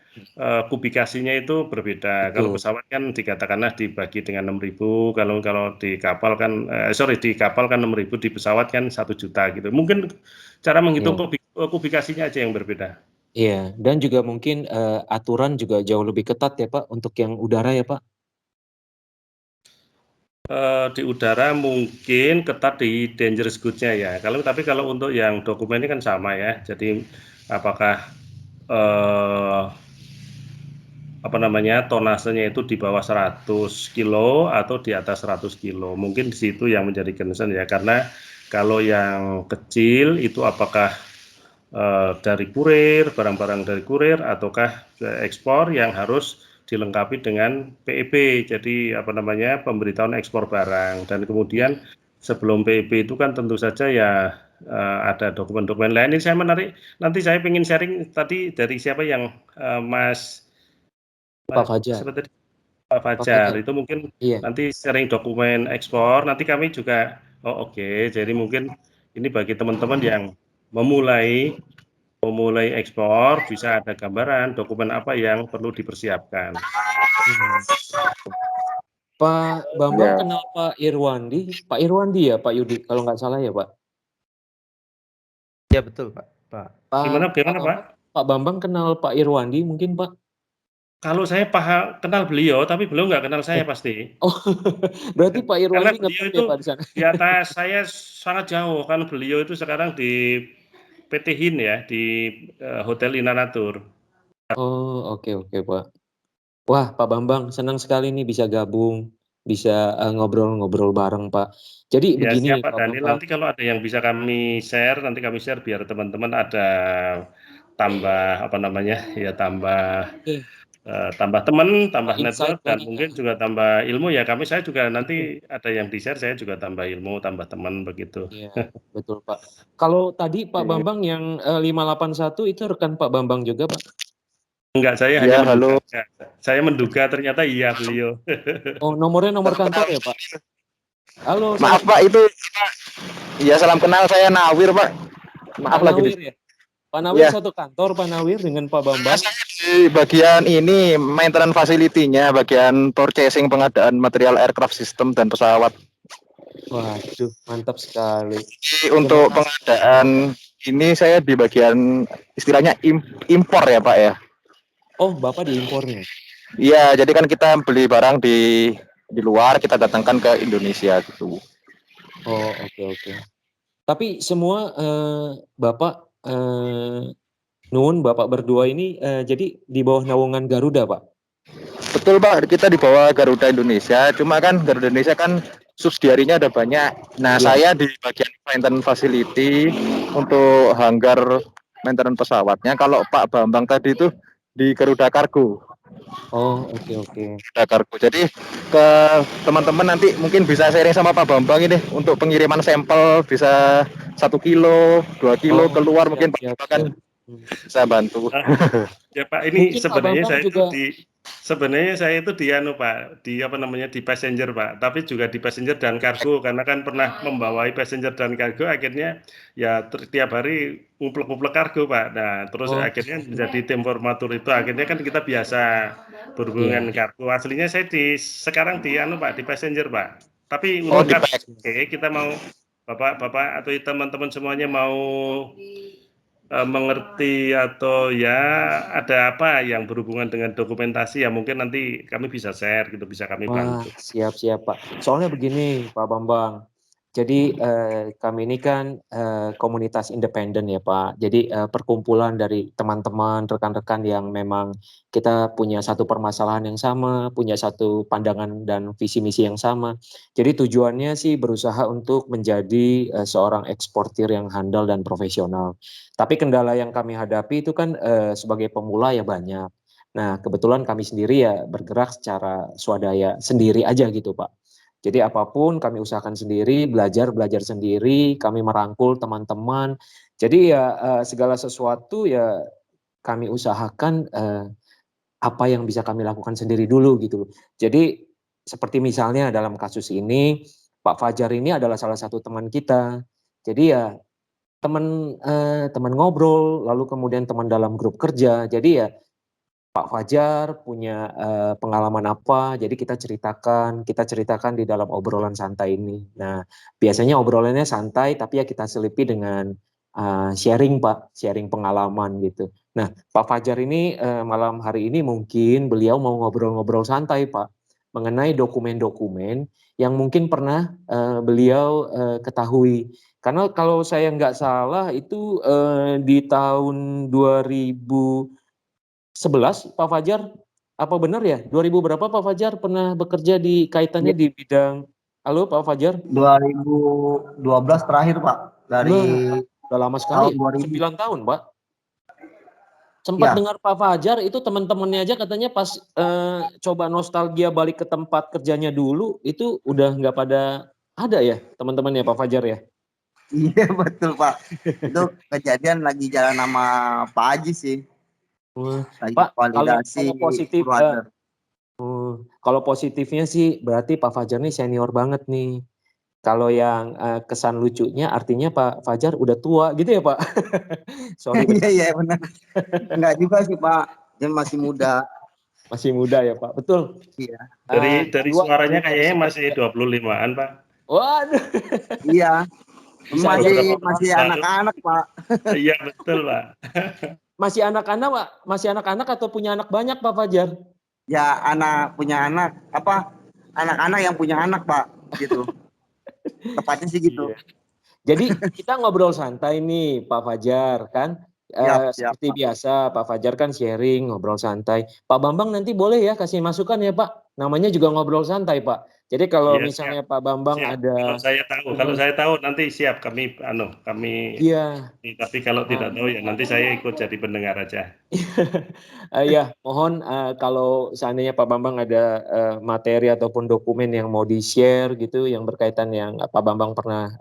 kubikasinya itu berbeda. Kalau pesawat kan dikatakanlah dibagi dengan 6.000, kalau di kapal kan di kapal kan 6.000, di pesawat kan 1 juta gitu. Mungkin cara menghitung kubikasinya aja yang berbeda. Iya, dan juga mungkin aturan juga jauh lebih ketat ya Pak untuk yang udara ya Pak. Di udara mungkin ketat di dangerous goods-nya ya. Tapi kalau untuk yang dokumen ini kan sama ya. Jadi apakah tonasenya itu di bawah 100 kilo atau di atas 100 kilo. Mungkin di situ yang menjadi concern ya. Karena kalau yang kecil itu apakah dari kurir, barang-barang dari kurir ataukah ekspor yang harus dilengkapi dengan PEB, jadi pemberitahuan ekspor barang. Dan kemudian sebelum PEB itu kan tentu saja ya ada dokumen-dokumen lain. Ini saya menarik, nanti saya ingin sharing tadi dari siapa yang Mas Pak Fajar. seperti Pak Fajar itu mungkin nanti sharing dokumen ekspor. Nanti kami juga oke. Jadi mungkin ini bagi teman-teman yang memulai ekspor bisa ada gambaran dokumen apa yang perlu dipersiapkan. Pak Bambang kenal Pak Irwandi ya Pak Yudi kalau nggak salah ya Pak? Ya betul Pak. Gimana Pak? Pak Bambang kenal Pak Irwandi mungkin Pak? Kalau saya kenal beliau, tapi beliau nggak kenal saya pasti. Oh, berarti Pak Irwandi beliau itu ya Pak di sana? Di atas saya sangat jauh, kan beliau itu sekarang di PT HIN ya, di Hotel Inanatur. Oh, oke Pak. Wah, Pak Bambang, senang sekali nih bisa gabung, bisa ngobrol-ngobrol bareng Pak. Jadi ya, begini Pak Daniel, nanti kalau ada yang bisa kami share, nanti kami share biar teman-teman ada tambah tambah teman, tambah network, dan mungkin juga tambah ilmu ya. Saya juga nanti ada yang di share, saya juga tambah ilmu, tambah teman begitu. Iya, betul Pak. Kalau tadi Pak Bambang yang 581 itu rekan Pak Bambang juga Pak? Enggak, saya hanya menduga. Saya menduga ternyata iya beliau. Oh, nomornya nomor kantor ya Pak? Halo. Maaf Pak, itu ya salam kenal, saya Nawir Pak. Maaf lagi. Nawir ya? Pak Nawir satu kantor Pak Nawir dengan Pak Bambang? Saya di bagian ini maintenance facility-nya, bagian purchasing pengadaan material aircraft system dan pesawat. Waduh, mantap sekali. Untuk pengadaan ini saya di bagian istilahnya impor ya Pak ya. Oh, Bapak di impornya? Iya, jadi kan kita beli barang di luar, kita datangkan ke Indonesia gitu. Oh, oke. Tapi semua Bapak Bapak berdua ini jadi di bawah naungan Garuda Pak? Betul Pak, kita di bawah Garuda Indonesia, cuma kan Garuda Indonesia kan subsidiarinya ada banyak. Nah, saya di bagian maintenance facility untuk hanggar maintenance pesawatnya. Kalau Pak Bambang tadi itu di Garuda Kargo. Oh, oke. Garuda Kargo. Jadi ke teman-teman nanti mungkin bisa sharing sama Pak Bambang ini untuk pengiriman sampel bisa 1 kilo, 2 kilo keluar mungkin Pak Bambang kan bisa bantu. Ya Pak, ini sebenarnya saya itu di passenger Pak, tapi juga di passenger dan kargo, karena kan pernah membawai passenger dan kargo, akhirnya ya tiap hari nguplek-nguplek kargo Pak. Nah, terus akhirnya menjadi tim formatur itu, akhirnya kan kita biasa berhubungan kargo. Aslinya saya sekarang di passenger Pak. Tapi untuk kita mau Bapak atau teman-teman semuanya mau mengerti atau ya ada apa yang berhubungan dengan dokumentasi ya mungkin nanti kami bisa share gitu, bisa kami bantu. Siap Pak. Soalnya begini Pak Bambang, jadi kami ini kan komunitas independen ya Pak. Jadi perkumpulan dari teman-teman, rekan-rekan yang memang kita punya satu permasalahan yang sama, punya satu pandangan dan visi misi yang sama. Jadi tujuannya sih berusaha untuk menjadi seorang eksportir yang handal dan profesional. Tapi kendala yang kami hadapi itu kan sebagai pemula ya banyak. Nah, kebetulan kami sendiri ya bergerak secara swadaya sendiri aja gitu Pak. Jadi apapun kami usahakan sendiri, belajar sendiri, kami merangkul teman-teman. Jadi ya segala sesuatu ya kami usahakan apa yang bisa kami lakukan sendiri dulu gitu. Jadi seperti misalnya dalam kasus ini Pak Fajar ini adalah salah satu teman kita. Jadi ya teman ngobrol, lalu kemudian teman dalam grup kerja. Jadi ya Pak Fajar punya pengalaman apa, jadi kita ceritakan di dalam obrolan santai ini. Nah, biasanya obrolannya santai, tapi ya kita selipi dengan sharing Pak, sharing pengalaman gitu. Nah, Pak Fajar ini malam hari ini mungkin beliau mau ngobrol-ngobrol santai Pak, mengenai dokumen-dokumen yang mungkin pernah beliau ketahui. Karena kalau saya nggak salah itu di tahun 2011 Pak Fajar, apa benar ya? 2000 berapa Pak Fajar pernah bekerja di kaitannya di bidang, halo Pak Fajar? 2012 terakhir Pak, dari udah lama sekali, tahun 2000. 9 tahun Pak. Sempat Ya. dengar Pak Fajar itu teman-temannya aja katanya pas coba nostalgia balik ke tempat kerjanya dulu, itu udah nggak pada ada ya teman-temannya Pak Fajar ya? Iya betul Pak. Itu kejadian lagi jalan sama Pak Haji sih. Lagi Pak, validasi kalau positif, kalau positifnya sih berarti Pak Fajar nih senior banget nih. Kalau yang kesan lucunya artinya Pak Fajar udah tua gitu ya Pak? Sorry. Iya benar. Enggak juga sih Pak, dia masih muda. Masih muda ya Pak, betul. Iya. Dari suaranya kayaknya masih 25-an Pak. Waduh. Iya. Masih anak-anak Pak. Iya betul Pak. Masih anak-anak Pak? Masih anak-anak atau punya anak banyak Pak Fajar? Ya punya anak, anak-anak yang punya anak Pak, gitu. Tepatnya sih gitu. Iya. Jadi kita ngobrol santai nih Pak Fajar kan, seperti biasa Pak Fajar kan sharing, ngobrol santai. Pak Bambang nanti boleh ya kasih masukan ya Pak, namanya juga ngobrol santai Pak. Jadi kalau misalnya siap. Pak Bambang ada, kalau saya tahu nanti siap kami iya. Tapi kalau tidak tahu ya nanti saya ikut jadi pendengar aja. Ya mohon kalau seandainya Pak Bambang ada materi ataupun dokumen yang mau di-share gitu yang berkaitan yang Pak Bambang pernah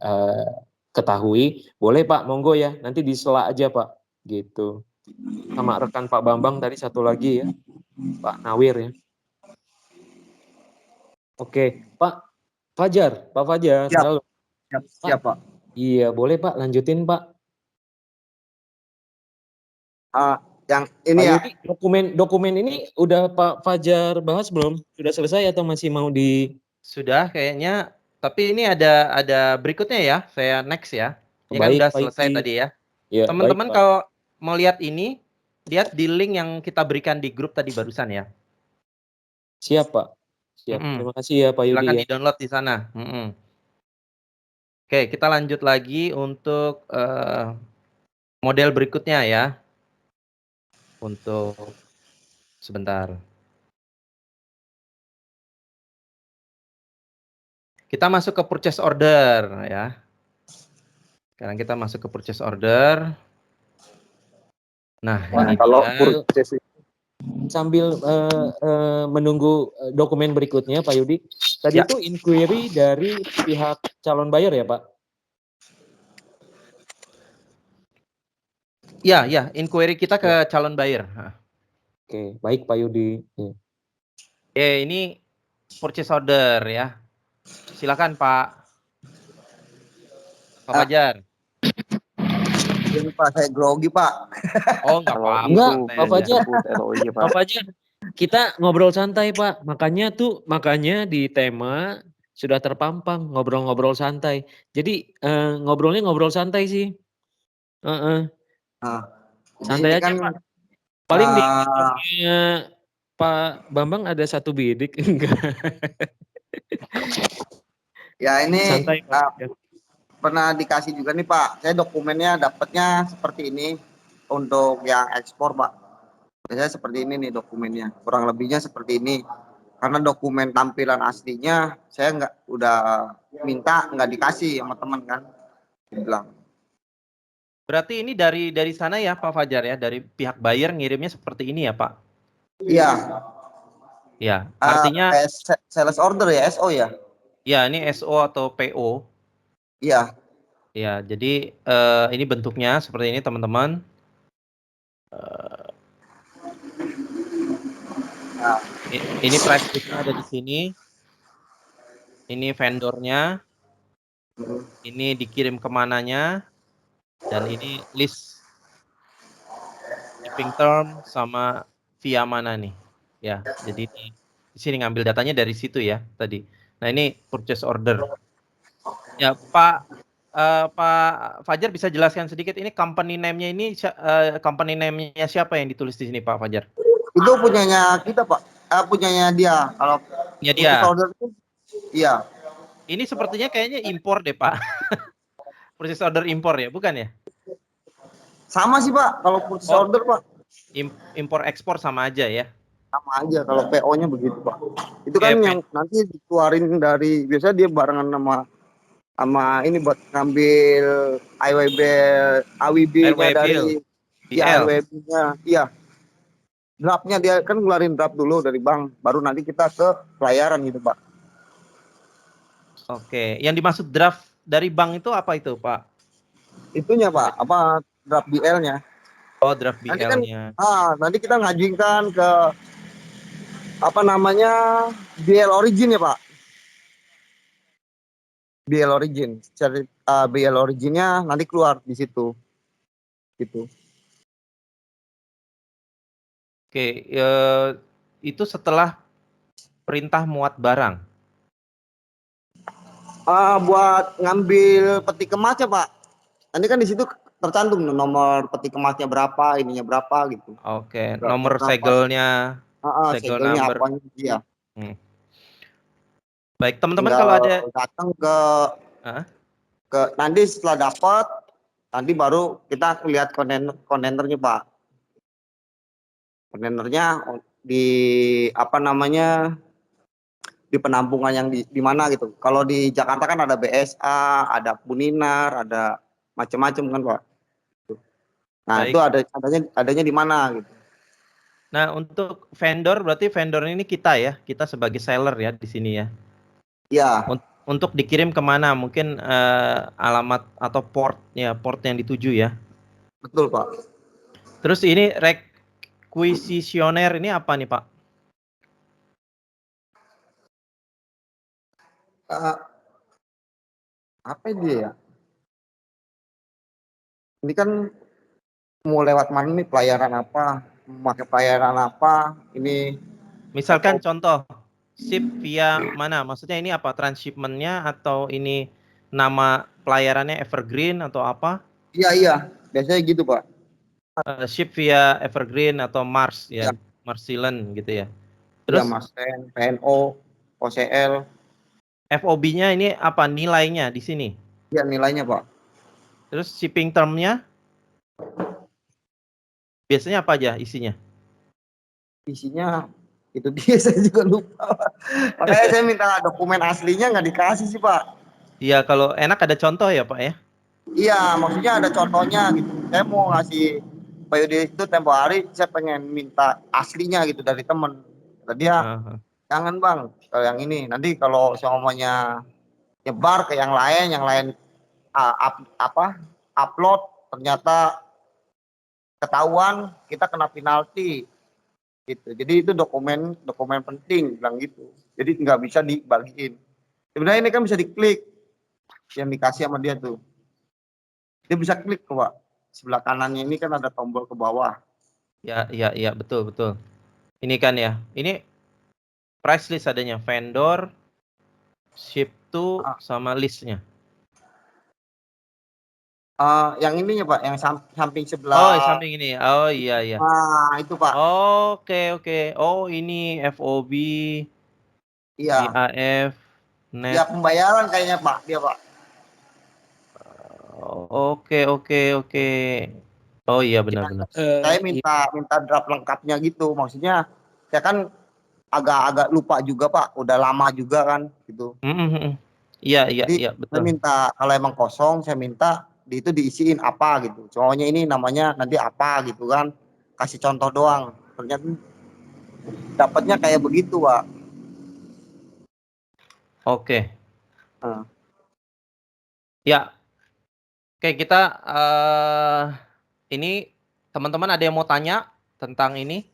ketahui, boleh Pak, monggo ya, nanti disela aja Pak, gitu. Sama rekan Pak Bambang tadi satu lagi ya, Pak Nawir ya. Oke, Pak Fajar. Siap, siap Pak. Iya, boleh Pak, lanjutin Pak. Yang ini Pak ya. Yudi, dokumen ini udah Pak Fajar bahas belum? Sudah selesai atau masih mau di? Sudah kayaknya, tapi ini ada berikutnya ya, saya next ya. Ini kan udah selesai tadi ya. Teman-teman kalau mau lihat ini, lihat di link yang kita berikan di grup tadi barusan ya. Siap Pak. Siap. Terima kasih ya Pak Yudi. Silakan di-download di sana. Oke, kita lanjut lagi untuk model berikutnya ya. Untuk sebentar. Kita masuk ke purchase order ya. Sekarang kita masuk ke purchase order. Nah, ini kalau purchase sambil menunggu dokumen berikutnya Pak Yudi. Tadi itu inquiry dari pihak calon buyer ya Pak? Ya, inquiry kita ke calon buyer. Oke, baik Pak Yudi. Ini purchase order ya. Silakan Pak Fajar. Ini Pak, saya grogi Pak. Oh enggak apa-apa. Enggak, Pak Fajar. Pak Fajar, kita ngobrol santai Pak. Makanya di tema sudah terpampang ngobrol-ngobrol santai. Jadi ngobrolnya ngobrol santai sih. Santai aja kan, Pak. Paling di Pak Bambang ada satu bidik enggak? Ya ini santai, pernah dikasih juga nih Pak. Saya dokumennya dapatnya seperti ini untuk yang ekspor Pak. Biasanya seperti ini nih dokumennya. Kurang lebihnya seperti ini. Karena dokumen tampilan aslinya saya udah minta nggak dikasih sama teman kan. Bilang. Berarti ini dari sana ya Pak Fajar ya, dari pihak buyer ngirimnya seperti ini ya Pak? Iya. Ya, artinya sales order ya, SO ya? Ya, ini SO atau PO. Iya. Ya, jadi ini bentuknya seperti ini teman-teman. Ini price listnya ada di sini. Ini vendornya. Ini dikirim kemananya. Dan ini list shipping term sama via mana nih. Ya, jadi di sini ngambil datanya dari situ ya tadi. Nah, ini purchase order. Ya, Pak Fajar bisa jelaskan sedikit ini company name-nya ini company name-nya siapa yang ditulis di sini Pak Fajar? Itu punyanya kita Pak. Punyanya dia. Kalau Ya dia. Purchase order itu, iya. Ini sepertinya kayaknya impor deh Pak. Purchase order impor ya, bukan ya? Sama sih Pak, kalau purchase order Pak. Impor ekspor sama aja ya? Sama aja kalau PO-nya begitu Pak. Itu kan yang nanti dikeluarin dari, biasanya dia barengan sama ini buat ngambil AWB-nya dari ya AWB-nya. Iya. Draftnya dia kan ngeluarin draft dulu dari bank, baru nanti kita ke pelayaran gitu Pak. Oke, yang dimaksud draft dari bank itu apa itu Pak? Itunya Pak, apa draft BL-nya. Oh, draft BL-nya. Nanti kita ngajukan ke apa namanya BL Origin ya Pak. BL Origin, cari BL Originnya nanti keluar di situ, gitu. Oke, itu setelah perintah muat barang. Buat ngambil peti kemasnya Pak. Nanti kan di situ tercantum nomor peti kemasnya berapa, ininya berapa gitu. Oke, nomor segelnya. Segelnya apa ya. Baik, teman-teman kalau ada datang ke nanti setelah dapat, nanti baru kita lihat kontainernya Pak. Kontainernya di apa namanya di penampungan yang di mana gitu. Kalau di Jakarta kan ada BSA, ada Puninar, ada macam-macam kan Pak. Nah, baik. Itu adanya di mana gitu. Nah, untuk vendor berarti vendor ini kita ya, kita sebagai seller ya di sini ya. Iya. Untuk dikirim kemana? Mungkin alamat atau port yang dituju ya. Betul Pak. Terus ini requisitioner ini apa nih Pak? Apa dia ya? Ini kan mau lewat mana nih, pelayaran apa, memakai pelayaran apa, ini misalkan contoh ship via mana, maksudnya ini apa, transshipment-nya atau ini nama pelayarannya Evergreen atau apa? Iya biasanya gitu Pak. Ship via Evergreen atau Mars ya, Marsilen gitu ya. Terus ya, Marsilen, PNO, OCL. FOB-nya ini apa nilainya di sini? Iya nilainya Pak. Terus shipping term-nya biasanya apa aja isinya? Isinya itu dia saya juga lupa. Makanya saya minta dokumen aslinya nggak dikasih sih Pak. Iya, kalau enak ada contoh ya Pak ya? Iya, maksudnya ada contohnya gitu. Saya mau ngasih Pak Yudi itu tempo hari, saya pengen minta aslinya gitu dari temen. Tadi dia, jangan Bang, kalau yang ini. Nanti kalau semuanya nyebar ke yang lain upload ternyata ketahuan, kita kena penalti gitu. Jadi itu dokumen penting bilang gitu. Jadi nggak bisa dibagiin. Sebenarnya ini kan bisa diklik yang dikasih sama dia tuh. Dia bisa klik kok Pak. Sebelah kanannya ini kan ada tombol ke bawah. Ya betul. Ini kan ya. Ini price list adanya, vendor, ship to sama listnya. Yang ininya Pak, yang samping sebelah. Oh, samping ini. Oh iya. Nah, itu Pak. Oke. Oh, ini FOB. Iya. IAF. Net. Ya pembayaran kayaknya Pak, dia Pak. Oke. Oh iya benar. Saya minta draft lengkapnya gitu. Maksudnya saya kan agak lupa juga Pak, udah lama juga kan gitu. Iya betul. Saya minta kalau emang kosong, saya minta itu diisiin apa gitu. Soalnya ini namanya nanti apa gitu kan. Kasih contoh doang. Ternyata dapatnya kayak begitu Pak. Oke. Ya. Oke, kita ini teman-teman ada yang mau tanya tentang ini?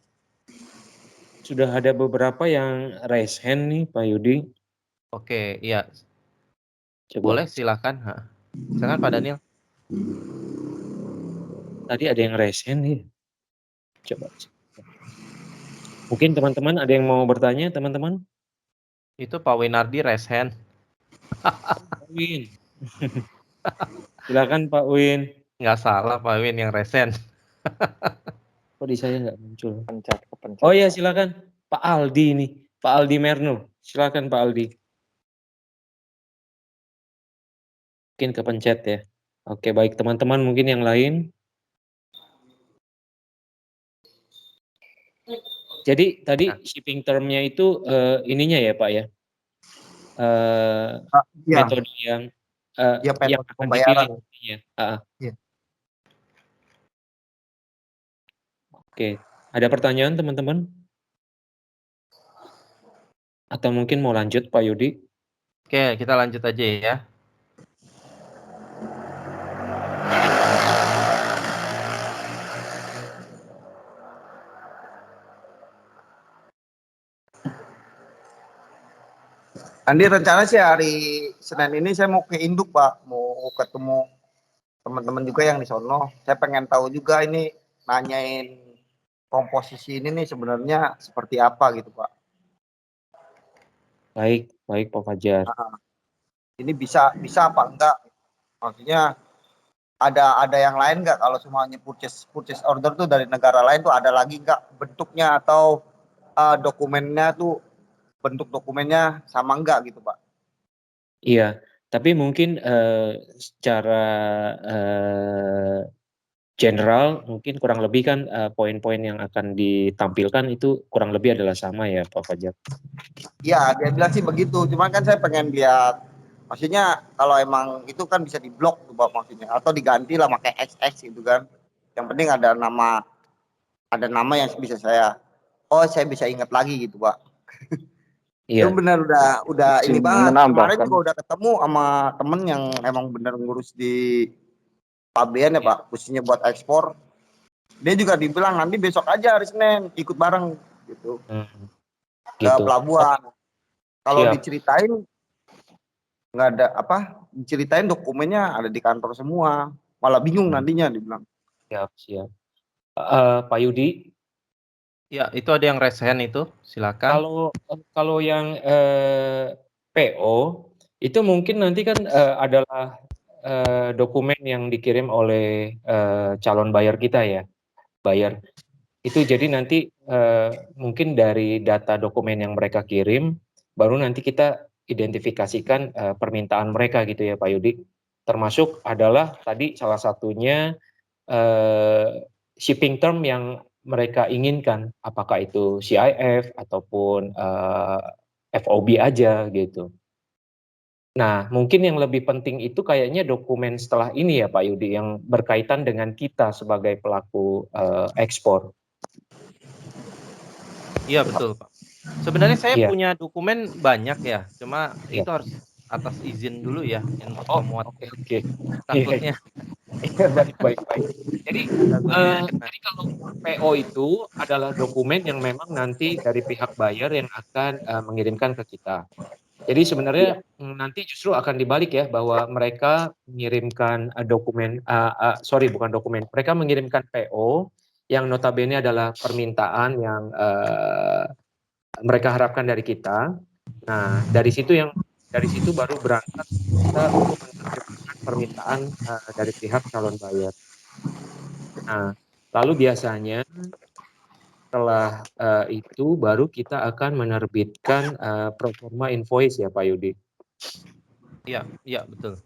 Sudah ada beberapa yang raise hand nih Pak Yudi. Oke, iya. Coba. Boleh silakan. Silakan Pak Daniel. Tadi ada yang raise hand nih. Coba. Mungkin teman-teman ada yang mau bertanya, teman-teman? Itu Pak Winardi raise hand. Win. Silakan Pak Win. Nggak salah Pak Win yang raise hand. Kok di saya nggak muncul? Pencet. Oh iya silakan Pak Aldi nih, Pak Aldi Merno. Silakan Pak Aldi. Mungkin kepencet ya. Oke, baik teman-teman, mungkin yang lain. Jadi tadi shipping term-nya itu ininya ya Pak ya. Ya, Metode yang ya yang metode akan pembayaran. dipilih. Ya. Iya. Oke, ada pertanyaan teman-teman? Atau mungkin mau lanjut Pak Yudi? Oke, kita lanjut aja ya. Andi rencana sih hari Senin ini saya mau ke Induk Pak, mau ketemu teman-teman juga yang di sono. Saya pengen tahu juga ini, nanyain komposisi ini nih sebenarnya seperti apa gitu Pak. Baik Pak Fajar. Ini bisa apa enggak? Maksudnya ada yang lain nggak kalau semuanya purchase order tuh dari negara lain tuh ada lagi nggak bentuknya atau dokumennya tuh bentuk dokumennya sama enggak gitu Pak? Iya, tapi mungkin secara general mungkin kurang lebih kan poin-poin yang akan ditampilkan itu kurang lebih adalah sama ya Pak Fajar. Iya, dia bilang sih begitu. Cuman kan saya pengen lihat, maksudnya kalau emang itu kan bisa diblok tuh Pak maksudnya, atau diganti lah pakai XX gitu kan. Yang penting ada nama yang bisa saya bisa ingat lagi gitu Pak. Itu Iya. benar udah ini banget. Kemarin menambahkan. juga udah ketemu sama temen yang emang bener ngurus di pabean ya Pak, khususnya buat ekspor. Dia juga dibilang nanti besok aja hari Senin ikut bareng gitu ke Gitu. pelabuhan. Kalau Siap. diceritain nggak ada diceritain dokumennya ada di kantor semua, malah bingung nantinya dibilang. Siap. Pak Yudi, Ya, itu ada yang raise hand itu, silakan. kalau yang PO itu mungkin nanti kan adalah dokumen yang dikirim oleh calon buyer kita ya, buyer. Itu jadi nanti mungkin dari data dokumen yang mereka kirim, baru nanti kita identifikasikan permintaan mereka gitu ya Pak Yudi. Termasuk adalah tadi salah satunya shipping term yang mereka inginkan, apakah itu CIF ataupun FOB aja gitu. Nah, mungkin yang lebih penting itu kayaknya dokumen setelah ini ya Pak Yudi, yang berkaitan dengan kita sebagai pelaku ekspor. Iya betul Pak. Sebenarnya saya Iya. punya dokumen banyak ya, cuma Iya. itu harus atas izin dulu ya untuk memuat. Oke. Takutnya. Baik. Jadi kalau PO itu adalah dokumen yang memang nanti dari pihak buyer yang akan mengirimkan ke kita. Jadi sebenarnya nanti justru akan dibalik ya, bahwa mereka mengirimkan mereka mengirimkan PO yang notabene adalah permintaan yang mereka harapkan dari kita. Nah, dari situ baru berangkat kita untuk menerjemahkan permintaan dari pihak calon buyer. Nah, lalu biasanya setelah itu baru kita akan menerbitkan proforma invoice ya Pak Yudi. Iya betul.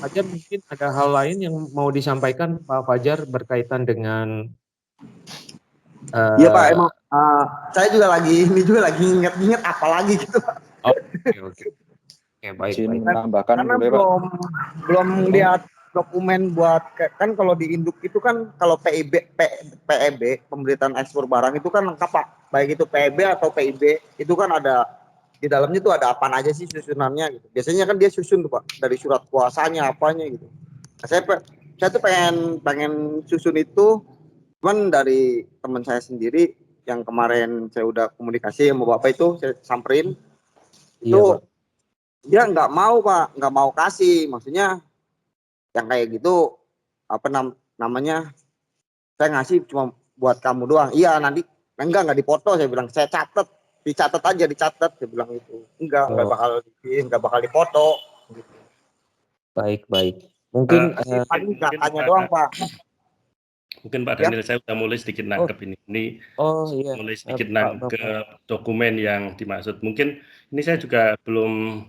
Fajar, mungkin ada hal lain yang mau disampaikan Pak Fajar berkaitan dengan Iya Pak, emang saya juga lagi inget-inget apa lagi gitu Pak. Oke, baik. Menambahkan Karena boleh Pak. belum lihat dokumen buat kan kalau di induk itu kan kalau PEB pemberitaan ekspor barang itu kan lengkap Pak. Baik itu PEB atau PIB itu kan ada di dalamnya tuh ada apa aja sih susunannya gitu. Biasanya kan dia susun tuh Pak dari surat kuasanya apanya gitu. Nah, saya tuh pengen susun itu, cuman dari teman saya sendiri yang kemarin saya udah komunikasi sama Bapak itu saya samperin itu. Iya, Pak. Dia nggak mau Pak, nggak mau kasih, maksudnya yang kayak gitu namanya saya ngasih cuma buat kamu doang. Iya nanti enggak dipoto, saya bilang saya dicatat aja saya bilang itu enggak bakal dikirim, nggak bakal dipoto gitu. Baik. Mungkin datanya doang Pak. Mungkin Pak Ya. Daniel saya udah mulai sedikit nangkep ini. Iya. Mulai sedikit nangkep dokumen yang dimaksud. Mungkin ini saya juga belum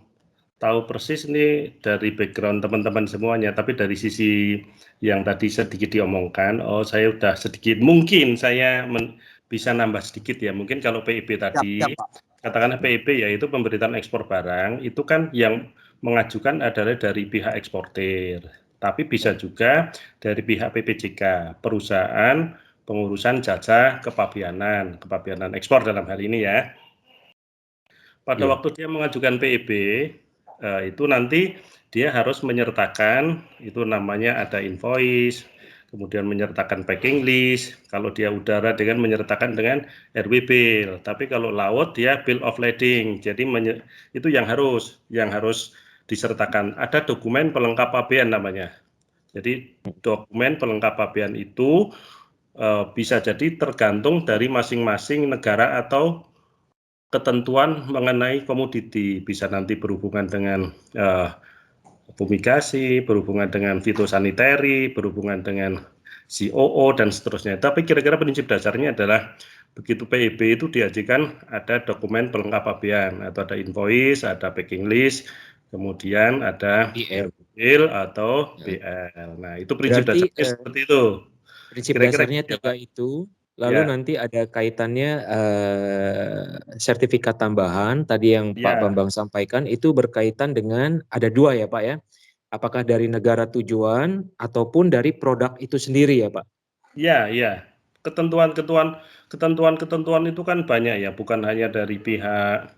tahu persis ini dari background teman-teman semuanya, tapi dari sisi yang tadi sedikit diomongkan, saya udah sedikit, mungkin saya bisa nambah sedikit ya, mungkin kalau PIB tadi, katakanlah PIB yaitu pemberitaan ekspor barang, itu kan yang mengajukan adalah dari pihak eksportir, tapi bisa juga dari pihak PPJK, perusahaan pengurusan jasa kepabeanan ekspor dalam hal ini ya. Pada waktu dia mengajukan PIB, itu nanti dia harus menyertakan, itu namanya ada invoice, kemudian menyertakan packing list, kalau dia udara dengan menyertakan dengan RW bill, tapi kalau laut dia bill of lading, jadi itu yang harus disertakan, ada dokumen pelengkap pabean namanya. Jadi dokumen pelengkap pabean itu bisa jadi tergantung dari masing-masing negara atau ketentuan mengenai komoditi, bisa nanti berhubungan dengan fumigasi, berhubungan dengan fitosanitary, berhubungan dengan COO dan seterusnya. Tapi kira-kira prinsip dasarnya adalah begitu PIB itu diajukan ada dokumen pelengkap pabean atau ada invoice, ada packing list, kemudian ada bill atau BL. Nah, itu prinsip dasarnya seperti itu. Prinsip dasarnya 3 itu. Lalu nanti ada kaitannya sertifikat tambahan tadi yang Pak Bambang sampaikan itu berkaitan dengan ada 2 ya Pak ya. Apakah dari negara tujuan ataupun dari produk itu sendiri ya Pak? Iya. Ketentuan itu kan banyak ya, bukan hanya dari pihak.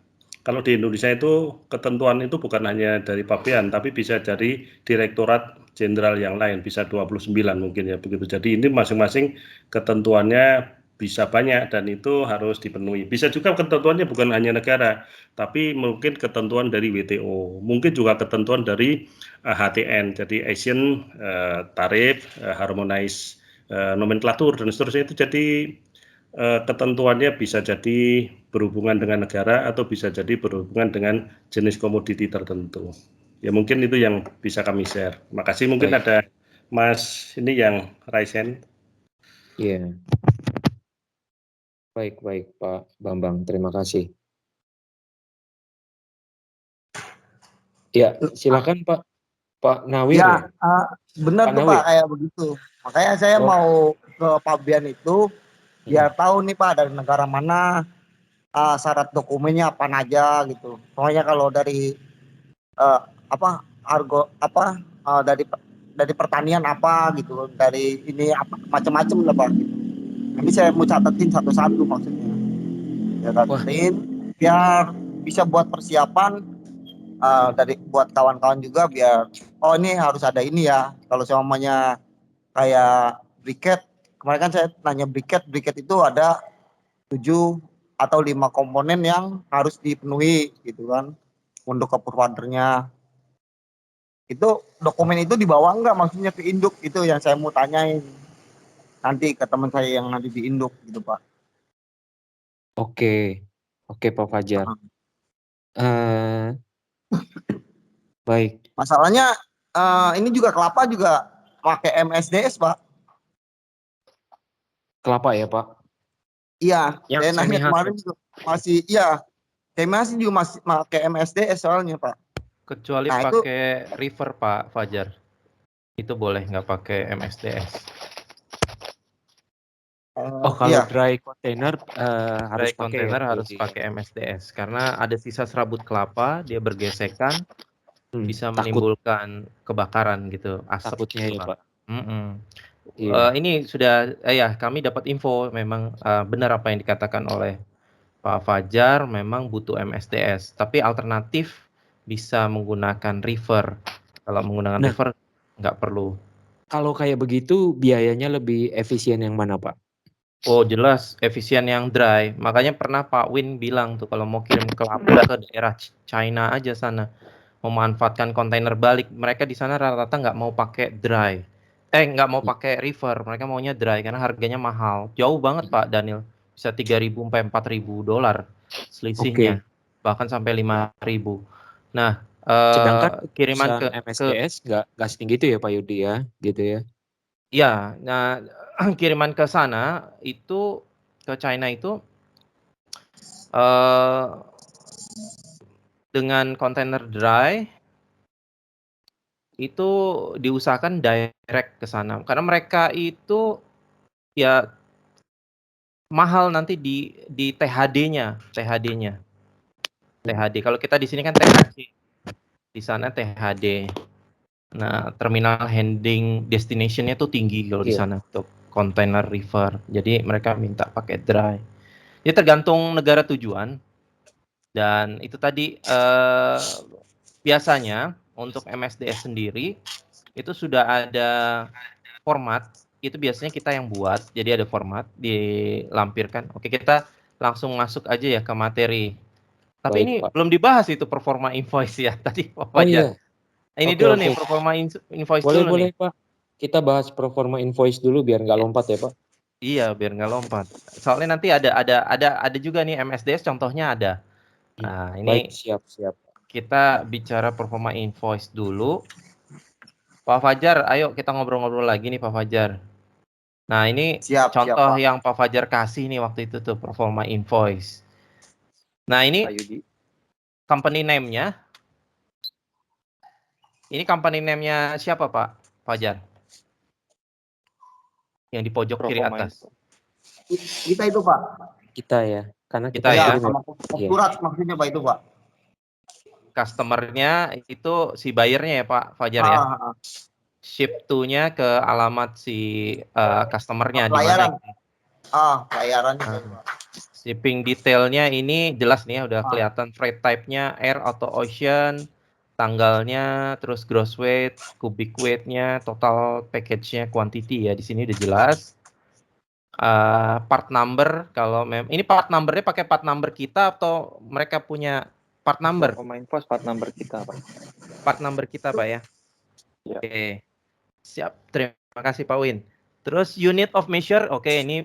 Kalau di Indonesia itu ketentuan itu bukan hanya dari pabean, tapi bisa dari Direktorat Jenderal yang lain, bisa 29 mungkin ya begitu. Jadi ini masing-masing ketentuannya bisa banyak dan itu harus dipenuhi. Bisa juga ketentuannya bukan hanya negara, tapi mungkin ketentuan dari WTO, mungkin juga ketentuan dari HTN, jadi Asian Tarif Harmonized nomenklatur dan seterusnya, itu jadi ketentuannya bisa jadi berhubungan dengan negara atau bisa jadi berhubungan dengan jenis komoditi tertentu. Ya mungkin itu yang bisa kami share. Makasih. Mungkin ada Mas ini yang Raisen. Iya. Baik Pak Bambang, terima kasih. Ya, silakan Pak Nawir. Ya, benar tuh Pak kayak begitu. Makanya saya mau ke pabean itu biar tahu nih Pak dari negara mana, syarat dokumennya apa aja gitu. Soalnya kalau dari dari pertanian apa gitu, dari ini apa macam-macam lah Pak. Nanti saya mau catetin satu-satu maksudnya. Ya catetin biar bisa buat persiapan dari buat kawan-kawan juga biar ini harus ada ini ya. Kalau semuanya kayak briket, kemarin kan saya nanya briket itu ada 7 atau 5 komponen yang harus dipenuhi gitu kan untuk ke providernya. Itu dokumen itu dibawa enggak maksudnya ke induk, itu yang saya mau tanyain nanti ke teman saya yang nanti di induk gitu Pak. Oke Pak Fajar. Baik. Masalahnya ini juga kelapa juga pakai MSDS Pak. Kelapa ya Pak? Iya, saya nanya kemarin juga masih saya masih juga masih pakai MSDS soalnya Pak. Kecuali pakai river Pak Fajar. Itu boleh nggak pakai MSDS. Kalau dry container harus pakai MSDS karena ada sisa serabut kelapa, dia bergesekan bisa menimbulkan kebakaran gitu, asap takutnya gitu, ya Pak. Ini sudah kami dapat info memang benar apa yang dikatakan oleh Pak Fajar, memang butuh MSDS, tapi alternatif bisa menggunakan river. Kalau menggunakan river nggak perlu. Kalau kayak begitu biayanya lebih efisien yang mana Pak? Oh jelas efisien yang dry. Makanya pernah Pak Win bilang tuh kalau mau kirim kelapa ke daerah China aja sana, memanfaatkan kontainer balik. Mereka di sana rata-rata nggak mau pakai dry. Nggak mau pakai river. Mereka maunya dry karena harganya mahal. Jauh banget Pak Daniel. Bisa 3.000 sampai 4.000 dolar selisihnya. Bahkan sampai 5.000. Nah, sedangkan kiriman ke MSDS nggak setinggi itu ya Pak Yudi ya, gitu ya. Iya, nah kiriman ke sana itu, ke China itu, dengan kontainer dry, itu diusahakan direct ke sana. Karena mereka itu, ya mahal nanti di THD-nya. Kalau kita di sini kan THC, di sana THD. Nah, terminal handling destination-nya tuh tinggi kalau di sana untuk container river. Jadi mereka minta pakai dry. Ya tergantung negara tujuan. Dan itu tadi biasanya untuk MSDS sendiri itu sudah ada format. Itu biasanya kita yang buat. Jadi ada format dilampirkan. Oke, kita langsung masuk aja ya ke materi. Tapi Baik, ini Pak. belum dibahas itu performa invoice ya tadi Pak Oh Fajar. iya. Ini Oke, dulu oke. nih performa invoice Boleh, dulu boleh, nih. Pak. Kita bahas performa invoice dulu biar nggak lompat ya, Pak. Iya, biar nggak lompat. Soalnya nanti ada juga nih MSDS contohnya ada. Nah, ini Baik, siap. kita bicara performa invoice dulu. Pak Fajar, ayo kita ngobrol-ngobrol lagi nih Pak Fajar. Nah, ini Siap, contoh Pak. yang Pak Fajar kasih nih waktu itu tuh performa invoice. Nah, ini company name-nya. Ini company name-nya siapa Pak Fajar? Yang di pojok kiri atas. Kita itu, Pak. Kita ya. Karena Kita kita ya. Sama surat maksudnya Pak itu, Pak. Customer-nya itu si buyer-nya ya Pak Fajar ya. Ship to-nya ke alamat si customer-nya di mana. Pelayarannya. Shipping detailnya ini jelas nih ya, udah kelihatan freight type-nya air atau ocean, tanggalnya, terus gross weight, cubic weight-nya, total package-nya, quantity ya di sini udah jelas. Part number kalau ini part number-nya pakai part number kita atau mereka punya part number? Invoice part number kita, Pak. Part number kita, Pak ya. Ya. Oke. Siap. Terima kasih Pak Win. Terus unit of measure, oke ini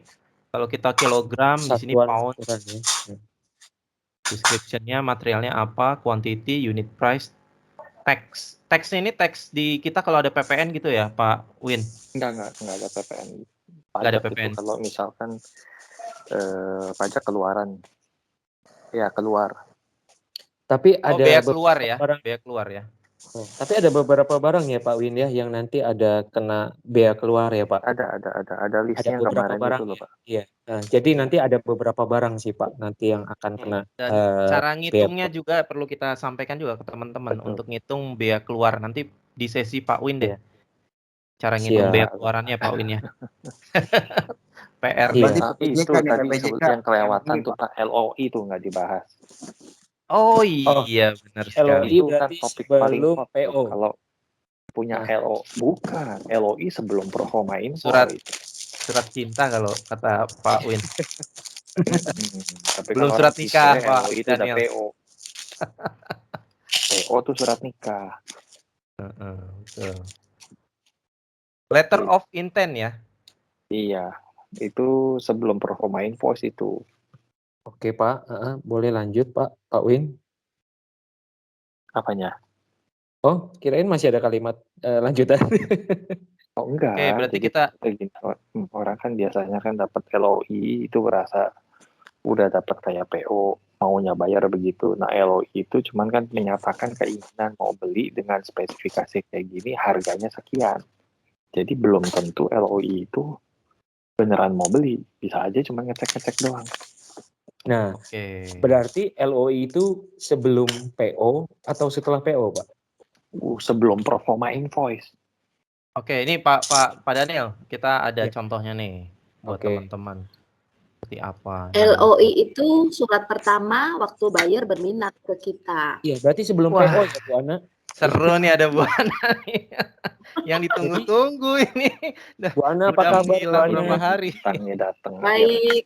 kalau kita kilogram di sini pound. Description-nya materialnya apa, quantity, unit price, tax. Tax-nya ini tax di kita kalau ada PPN gitu ya, Pak Win? Enggak ada PPN. Enggak ada Pajak PPN. itu kalau misalkan pajak keluaran. Ya, keluar. Tapi ada bea keluar ya, bea keluar ya. Tapi ada beberapa barang ya Pak Win ya yang nanti ada kena bea keluar ya Pak. Ada listnya ada beberapa kemarin barang itu loh, Pak. Iya. Nah, jadi nanti ada beberapa barang sih Pak nanti yang akan kena. Dan cara ngitungnya juga perlu kita sampaikan juga ke teman-teman untuk ngitung bea keluar nanti di sesi Pak Win deh. Cara ngitung bea keluarannya Pak Win ya. PR. Itu tadi yang kelewatan tuh Pak, LOI itu nggak dibahas. Oh iya, benar sekali. Itu kan topik paling hot PO. Kalau punya bukan LOI sebelum performa invoice. Surat cinta kalau kata Pak Win. Tapi belum surat nikah Pak LOI itu Daniel. udah PO. PO tuh surat nikah. Betul. Letter of intent ya. Iya, itu sebelum performa invoice itu. Oke Pak, boleh lanjut Pak Win. Apanya? Oh, kirain masih ada kalimat lanjutan. Oh enggak. Oke, berarti kita orang kan biasanya kan dapat LOI itu merasa udah dapat kayak PO, maunya bayar begitu. Nah, LOI itu cuman kan menyatakan keinginan mau beli dengan spesifikasi kayak gini, harganya sekian. Jadi belum tentu LOI itu beneran mau beli, bisa aja cuma ngecek-ngecek doang. Nah, berarti LOI itu sebelum PO atau setelah PO, Pak? Sebelum performa invoice. Oke, ini Pak Daniel, kita ada contohnya nih buat teman-teman. Seperti apa? LOI itu surat pertama waktu buyer berminat ke kita. Iya, berarti sebelum PO ya Bu Ana. Seru nih ada Bu Ana nih. Yang ditunggu-tunggu ini. Bu Ana apa kabar Bu Ana? Berapa hari? Datang. Baik.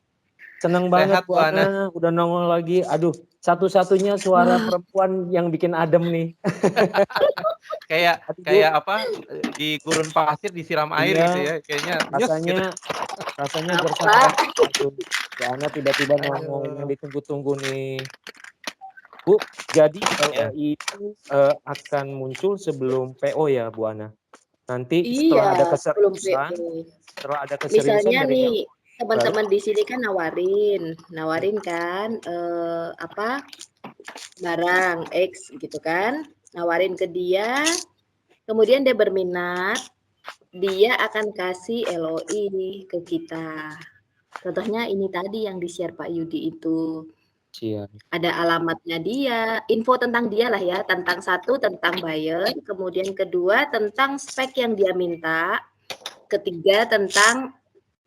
Senang banget Bu Ana udah nongol lagi. Aduh, satu-satunya suara perempuan yang bikin adem nih. kayak apa di gurun pasir disiram air gitu ya kayaknya. Rasanya bersama. Bu Ana tiba-tiba nongol yang ditunggu-tunggu nih. Bu, jadi LOI itu akan muncul sebelum PO ya Bu Ana? Nanti setelah ada Iya, sebelum keseriusan, misalnya dari nih, LOI, teman-teman di sini kan nawarin kan barang X gitu kan, nawarin ke dia, kemudian dia berminat, dia akan kasih LOI ke kita. Contohnya ini tadi yang di-share Pak Yudi itu. Ada alamatnya dia, info tentang dia lah ya, tentang satu tentang buyer, kemudian kedua tentang spek yang dia minta, ketiga tentang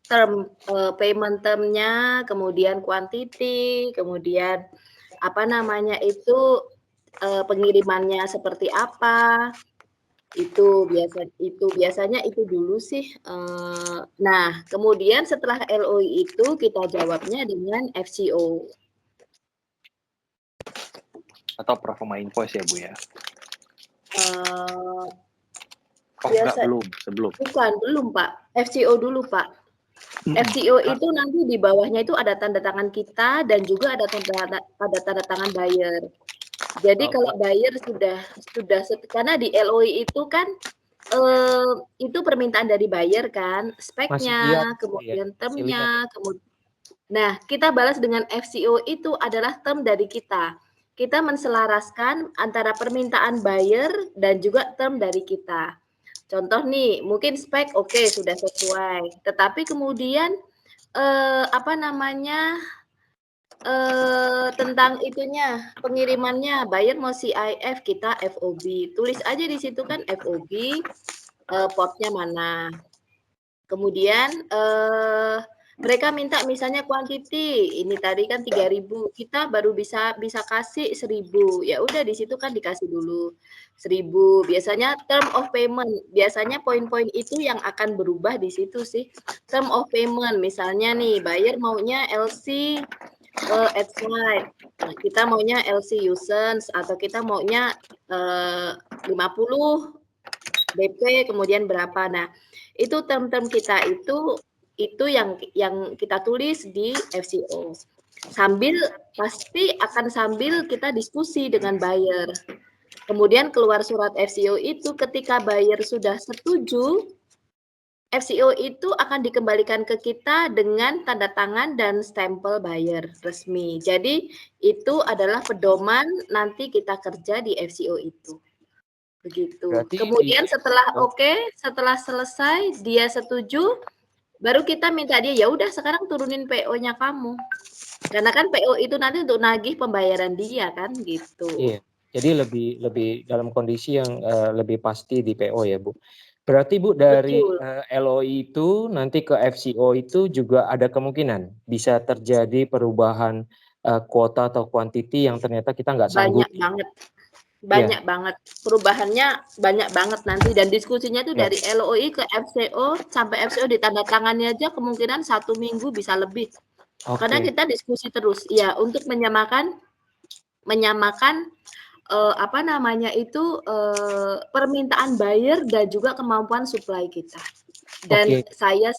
term payment term-nya, kemudian quantity, kemudian apa namanya itu pengirimannya seperti apa. Itu biasanya itu dulu sih. Nah, kemudian setelah LOI itu kita jawabnya dengan FCO. Atau performa invoice ya Bu ya? Biasa, sebelum. Bukan, belum Pak. FCO dulu Pak. FCO itu nanti di bawahnya itu ada tanda tangan kita dan juga ada tanda tangan buyer. Jadi kalau buyer sudah karena di LOI itu kan itu permintaan dari buyer kan, speknya, kemudian term-nya, nah kita balas dengan FCO itu adalah term dari kita. Kita menselaraskan antara permintaan buyer dan juga term dari kita. Contoh nih, mungkin spek oke, sudah sesuai, tetapi kemudian tentang itunya, pengirimannya, buyer mau CIF, kita FOB. Tulis aja di situ kan FOB, portnya mana. Kemudian mereka minta misalnya quantity, ini tadi kan 3.000, kita baru bisa kasih 1.000. Ya udah di situ kan dikasih dulu 1.000. Biasanya term of payment, biasanya poin-poin itu yang akan berubah di situ sih. Term of payment, misalnya nih buyer maunya LC at site. Nah, kita maunya LC usance atau kita maunya 50 DP kemudian berapa. Nah, itu term-term kita itu yang kita tulis di FCO. Pasti akan sambil kita diskusi dengan buyer. Kemudian keluar surat FCO itu ketika buyer sudah setuju, FCO itu akan dikembalikan ke kita dengan tanda tangan dan stempel buyer resmi. Jadi itu adalah pedoman nanti kita kerja di FCO itu. Begitu. Kemudian setelah selesai dia setuju, baru kita minta dia, ya udah sekarang turunin PO-nya kamu. Karena kan PO itu nanti untuk nagih pembayaran dia kan gitu. Iya. Jadi lebih dalam kondisi yang lebih pasti di PO ya, Bu. Berarti Bu dari LOI itu nanti ke FCO itu juga ada kemungkinan bisa terjadi perubahan kuota atau quantity yang ternyata kita nggak sanggup. Banyak banget perubahannya, banyak banget nanti, dan diskusinya itu dari LOI ke FCO sampai FCO ditandatangannya aja kemungkinan 1 minggu bisa lebih. Karena kita diskusi terus ya untuk menyamakan permintaan buyer dan juga kemampuan supply kita. Dan saya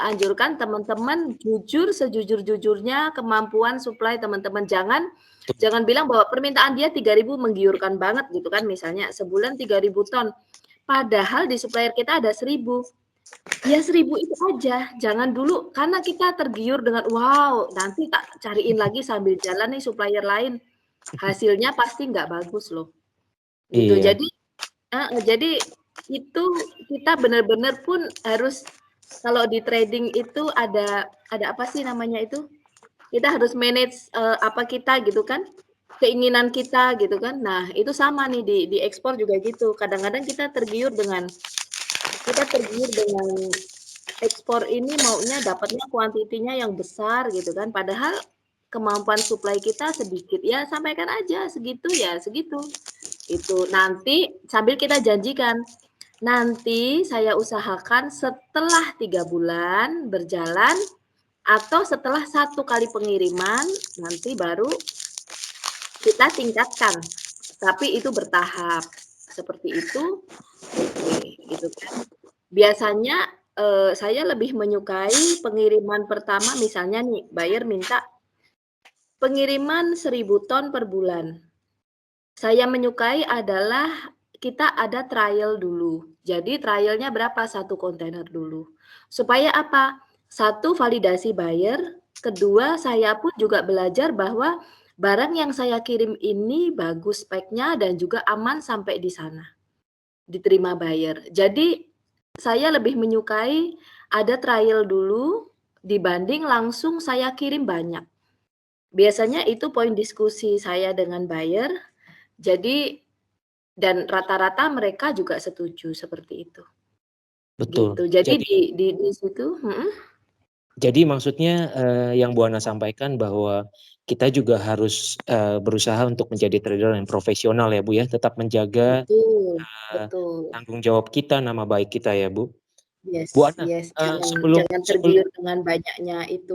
anjurkan teman-teman jujur sejujur-jujurnya kemampuan supply teman-teman. Jangan bilang bahwa permintaan dia 3.000 menggiurkan banget gitu kan, misalnya sebulan 3.000 ton. Padahal di supplier kita ada 1.000. Ya 1.000 itu aja. Jangan dulu karena kita tergiur dengan wow, nanti tak cariin lagi sambil jalan nih supplier lain. Hasilnya pasti nggak bagus loh. Gitu. Jadi itu kita benar-benar pun harus, kalau di trading itu ada apa sih namanya itu? Kita harus manage apa kita gitu kan, keinginan kita gitu kan. Nah itu sama nih di ekspor juga gitu. Kadang-kadang kita tergiur dengan ekspor ini maunya dapatnya kuantitinya yang besar gitu kan. Padahal kemampuan supply kita sedikit. Ya sampaikan aja segitu ya segitu. Itu nanti sambil kita janjikan. Nanti saya usahakan setelah 3 bulan berjalan atau setelah 1 kali pengiriman nanti baru kita tingkatkan, tapi itu bertahap seperti itu. Gitu kan. Biasanya saya lebih menyukai pengiriman pertama, misalnya nih buyer minta pengiriman 1.000 ton per bulan. Saya menyukai adalah kita ada trial dulu. Jadi trialnya berapa? 1 kontainer dulu. Supaya apa? 1 validasi buyer, kedua saya pun juga belajar bahwa barang yang saya kirim ini bagus speknya dan juga aman sampai di sana, diterima buyer. Jadi saya lebih menyukai ada trial dulu dibanding langsung saya kirim banyak. Biasanya itu poin diskusi saya dengan buyer. Jadi dan rata-rata mereka juga setuju seperti itu. Betul. Gitu. Jadi di situ Jadi maksudnya, yang Bu Ana sampaikan bahwa kita juga harus, berusaha untuk menjadi trader yang profesional ya, Bu, ya, tetap menjaga, betul. tanggung jawab kita, nama baik kita ya, Bu. Yes, Bu Ana, yes. sebelum Jangan tergiur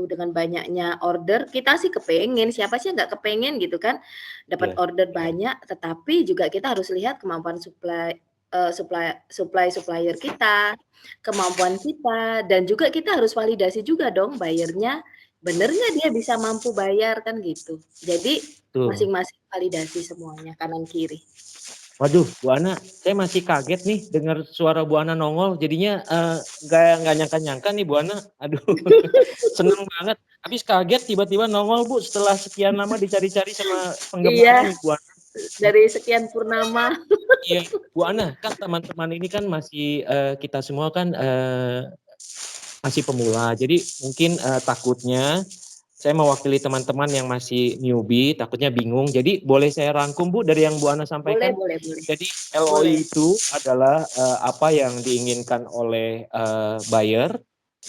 dengan banyaknya order. Kita sih kepengen, siapa sih nggak kepengen gitu kan, dapat order banyak, tetapi juga kita harus lihat kemampuan supplier kita, kemampuan kita, dan juga kita harus validasi juga dong buyer-nya, bener nggak dia bisa mampu bayar kan gitu. Jadi masing-masing validasi semuanya kanan kiri. Waduh, Bu Ana, saya masih kaget nih dengar suara Bu Ana nongol, jadinya nggak nyangka-nyangka nih Bu Ana. Aduh, seneng banget. Habis kaget tiba-tiba nongol Bu setelah sekian lama dicari-cari sama penggemar nih Bu Ana. Dari sekian purnama. Iya, Bu Ana, kan teman-teman ini kan masih kita semua kan masih pemula, jadi mungkin takutnya saya mewakili teman-teman yang masih newbie, takutnya bingung. Jadi boleh saya rangkum Bu dari yang Bu Ana sampaikan? Boleh. Jadi LOI itu adalah apa yang diinginkan oleh buyer.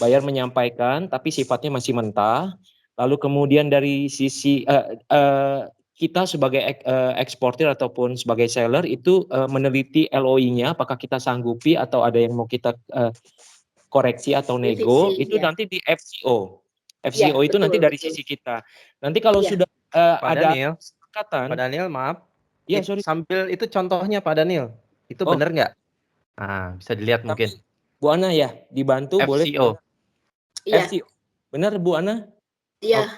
Buyer menyampaikan tapi sifatnya masih mentah. Lalu kemudian dari sisi kita sebagai eksportir ataupun sebagai seller itu meneliti LOI-nya apakah kita sanggupi atau ada yang mau kita koreksi atau nego, itu nanti di FCO. FCO itu nanti dari sisi kita. Nanti kalau sudah ada kesepakatan. Pak Daniel, maaf. Ya, sorry. Sambil itu contohnya Pak Daniel. Itu benar nggak? Nah, bisa dilihat mungkin. Bu Ana ya, dibantu FCO. boleh. Iya. FCO. Benar Bu Ana? Iya,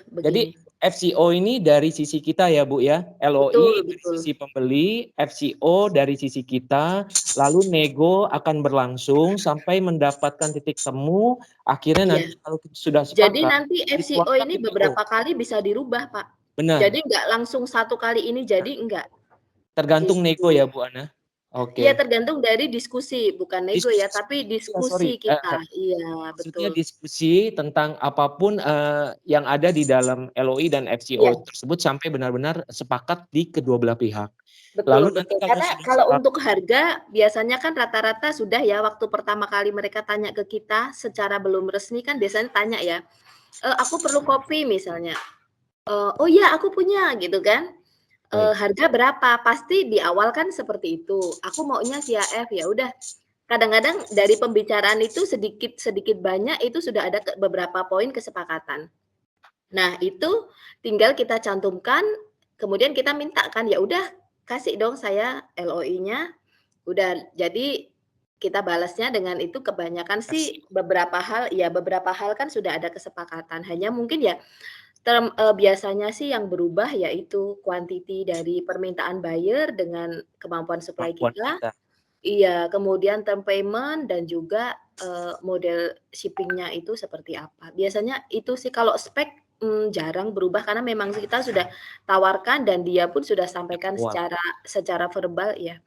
begini. Jadi FCO ini dari sisi kita ya Bu ya. LOI dari sisi pembeli, FCO dari sisi kita, lalu nego akan berlangsung sampai mendapatkan titik temu, akhirnya nanti kalau sudah sepakat. Jadi nanti FCO ini beberapa kali bisa dirubah, Pak. Benar. Jadi nggak langsung 1 kali ini jadi enggak. Tergantung nego ya Bu Ana. Oke. Iya, tergantung dari diskusi, bukan nego ya, tapi diskusi kita. Iya, maksudnya betul. diskusi tentang apapun yang ada di dalam LOI dan FCO tersebut sampai benar-benar sepakat di kedua belah pihak. Betul, betul. Karena kalau untuk harga biasanya kan rata-rata sudah ya waktu pertama kali mereka tanya ke kita secara belum resmi kan biasanya tanya ya, aku perlu kopi misalnya. Oh iya aku punya gitu kan. Harga berapa? Pasti di awal kan seperti itu. Aku maunya CAF, ya udah. Kadang-kadang dari pembicaraan itu sedikit banyak itu sudah ada beberapa poin kesepakatan. Nah, itu tinggal kita cantumkan, kemudian kita minta kan, ya udah kasih dong saya LOI-nya. Udah, jadi kita balasnya dengan itu kebanyakan sih beberapa hal kan sudah ada kesepakatan. Hanya mungkin ya biasanya sih yang berubah yaitu quantity dari permintaan buyer dengan kemampuan supply kita. Iya, kemudian term payment dan juga model shipping-nya itu seperti apa. Biasanya itu sih kalau spek jarang berubah karena memang kita sudah tawarkan dan dia pun sudah sampaikan secara verbal ya.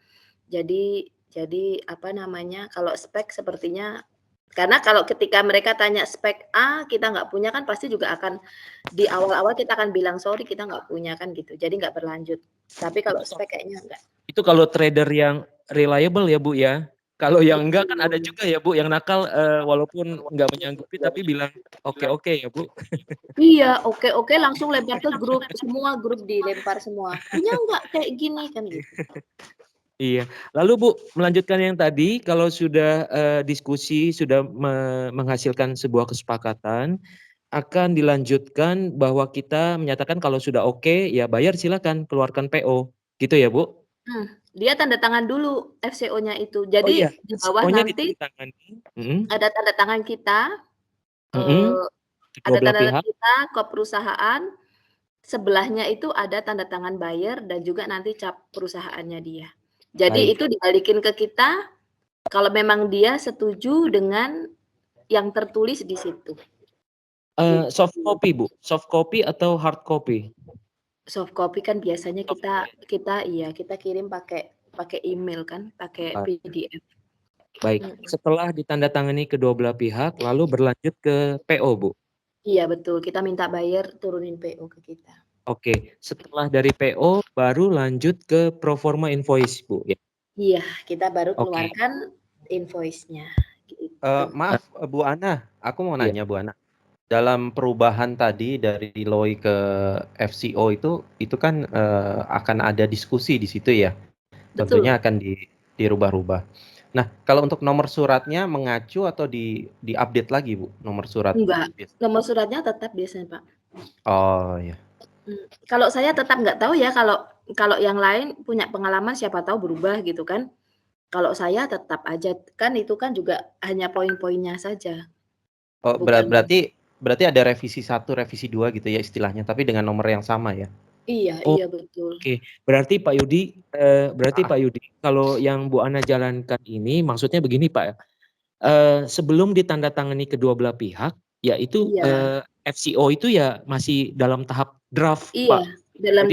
Jadi apa namanya, kalau spek sepertinya karena kalau ketika mereka tanya spek A, kita nggak punya kan pasti juga akan di awal-awal kita akan bilang, "Sorry kita nggak punya," kan gitu. Jadi nggak berlanjut. Tapi kalau spek kayaknya enggak. Itu kalau trader yang reliable ya Bu ya. Kalau yang enggak kan ada juga ya Bu yang nakal walaupun nggak menyanggupi tapi bilang oke ya Bu. Iya, oke langsung lempar ke grup, semua grup dilempar semua. Punya nggak kayak gini kan gitu. Iya. Lalu Bu, melanjutkan yang tadi, kalau sudah diskusi, sudah menghasilkan sebuah kesepakatan, akan dilanjutkan bahwa kita menyatakan kalau sudah oke, ya bayar silakan keluarkan PO. Gitu ya Bu? Dia tanda tangan dulu FCO-nya itu. Jadi di bawah nanti ada tanda tangan kita, ada tanda tangan kita, kop perusahaan, sebelahnya itu ada tanda tangan buyer dan juga nanti cap perusahaannya dia. Jadi itu dibalikin ke kita, kalau memang dia setuju dengan yang tertulis di situ. Soft copy Bu, soft copy atau hard copy? Soft copy kan biasanya kita kirim pakai email kan, pakai PDF. Baik, setelah ditandatangani kedua belah pihak, lalu berlanjut ke PO Bu? Iya betul, kita minta buyer turunin PO ke kita. Oke, setelah dari PO baru lanjut ke proforma invoice Bu ya? Iya, kita baru keluarkan invoice-nya. Gitu. Maaf Bu Ana, aku mau nanya Bu Ana. Dalam perubahan tadi dari LOI ke FCO itu kan akan ada diskusi di situ ya. Tentunya akan dirubah-rubah. Nah, kalau untuk nomor suratnya mengacu atau di-update lagi Bu nomor surat? Enggak, nomor suratnya tetap biasanya Pak. Oh ya. Kalau saya tetap nggak tahu ya, kalau yang lain punya pengalaman siapa tahu berubah gitu kan. Kalau saya tetap aja, kan itu kan juga hanya poin-poinnya saja. Oh, berarti ada revisi 1, revisi 2 gitu ya istilahnya, tapi dengan nomor yang sama ya? Iya, iya betul. Oke, berarti Pak Yudi, kalau yang Bu Ana jalankan ini maksudnya begini Pak, sebelum ditandatangani kedua belah pihak, yaitu FCO itu ya masih dalam tahap draft Pak. Dalam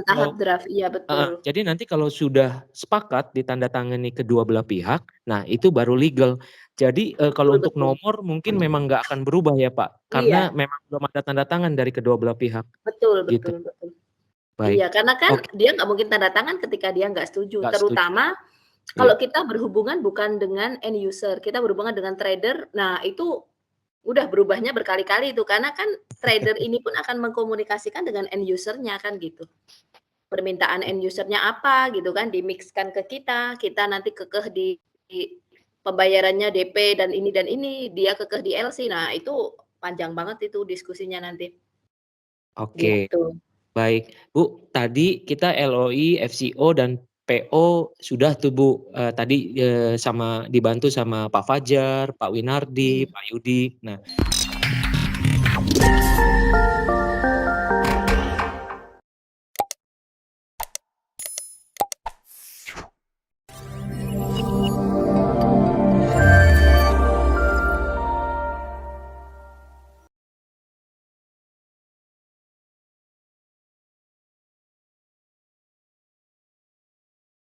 tahap draft, iya betul. Jadi nanti kalau sudah sepakat ditandatangani kedua belah pihak, nah itu baru legal. Jadi kalau untuk nomor mungkin memang nggak akan berubah ya Pak, karena memang belum ada tanda tangan dari kedua belah pihak. Betul. Baik. Iya, karena kan dia nggak mungkin tanda tangan ketika dia nggak setuju. Terutama kalau kita berhubungan bukan dengan end user, kita berhubungan dengan trader. Nah itu udah berubahnya berkali-kali itu, karena kan trader ini pun akan mengkomunikasikan dengan end usernya kan gitu. Permintaan end usernya apa gitu kan, dimixkan ke kita nanti kekeh di pembayarannya DP dan ini, dia kekeh di LC. Nah itu panjang banget itu diskusinya nanti. Oke. Gitu. Baik, Bu, tadi kita LOI, FCO, dan PO sudah tuh Bu, tadi dibantu sama Pak Fajar, Pak Winardi, Pak Yudi. Nah,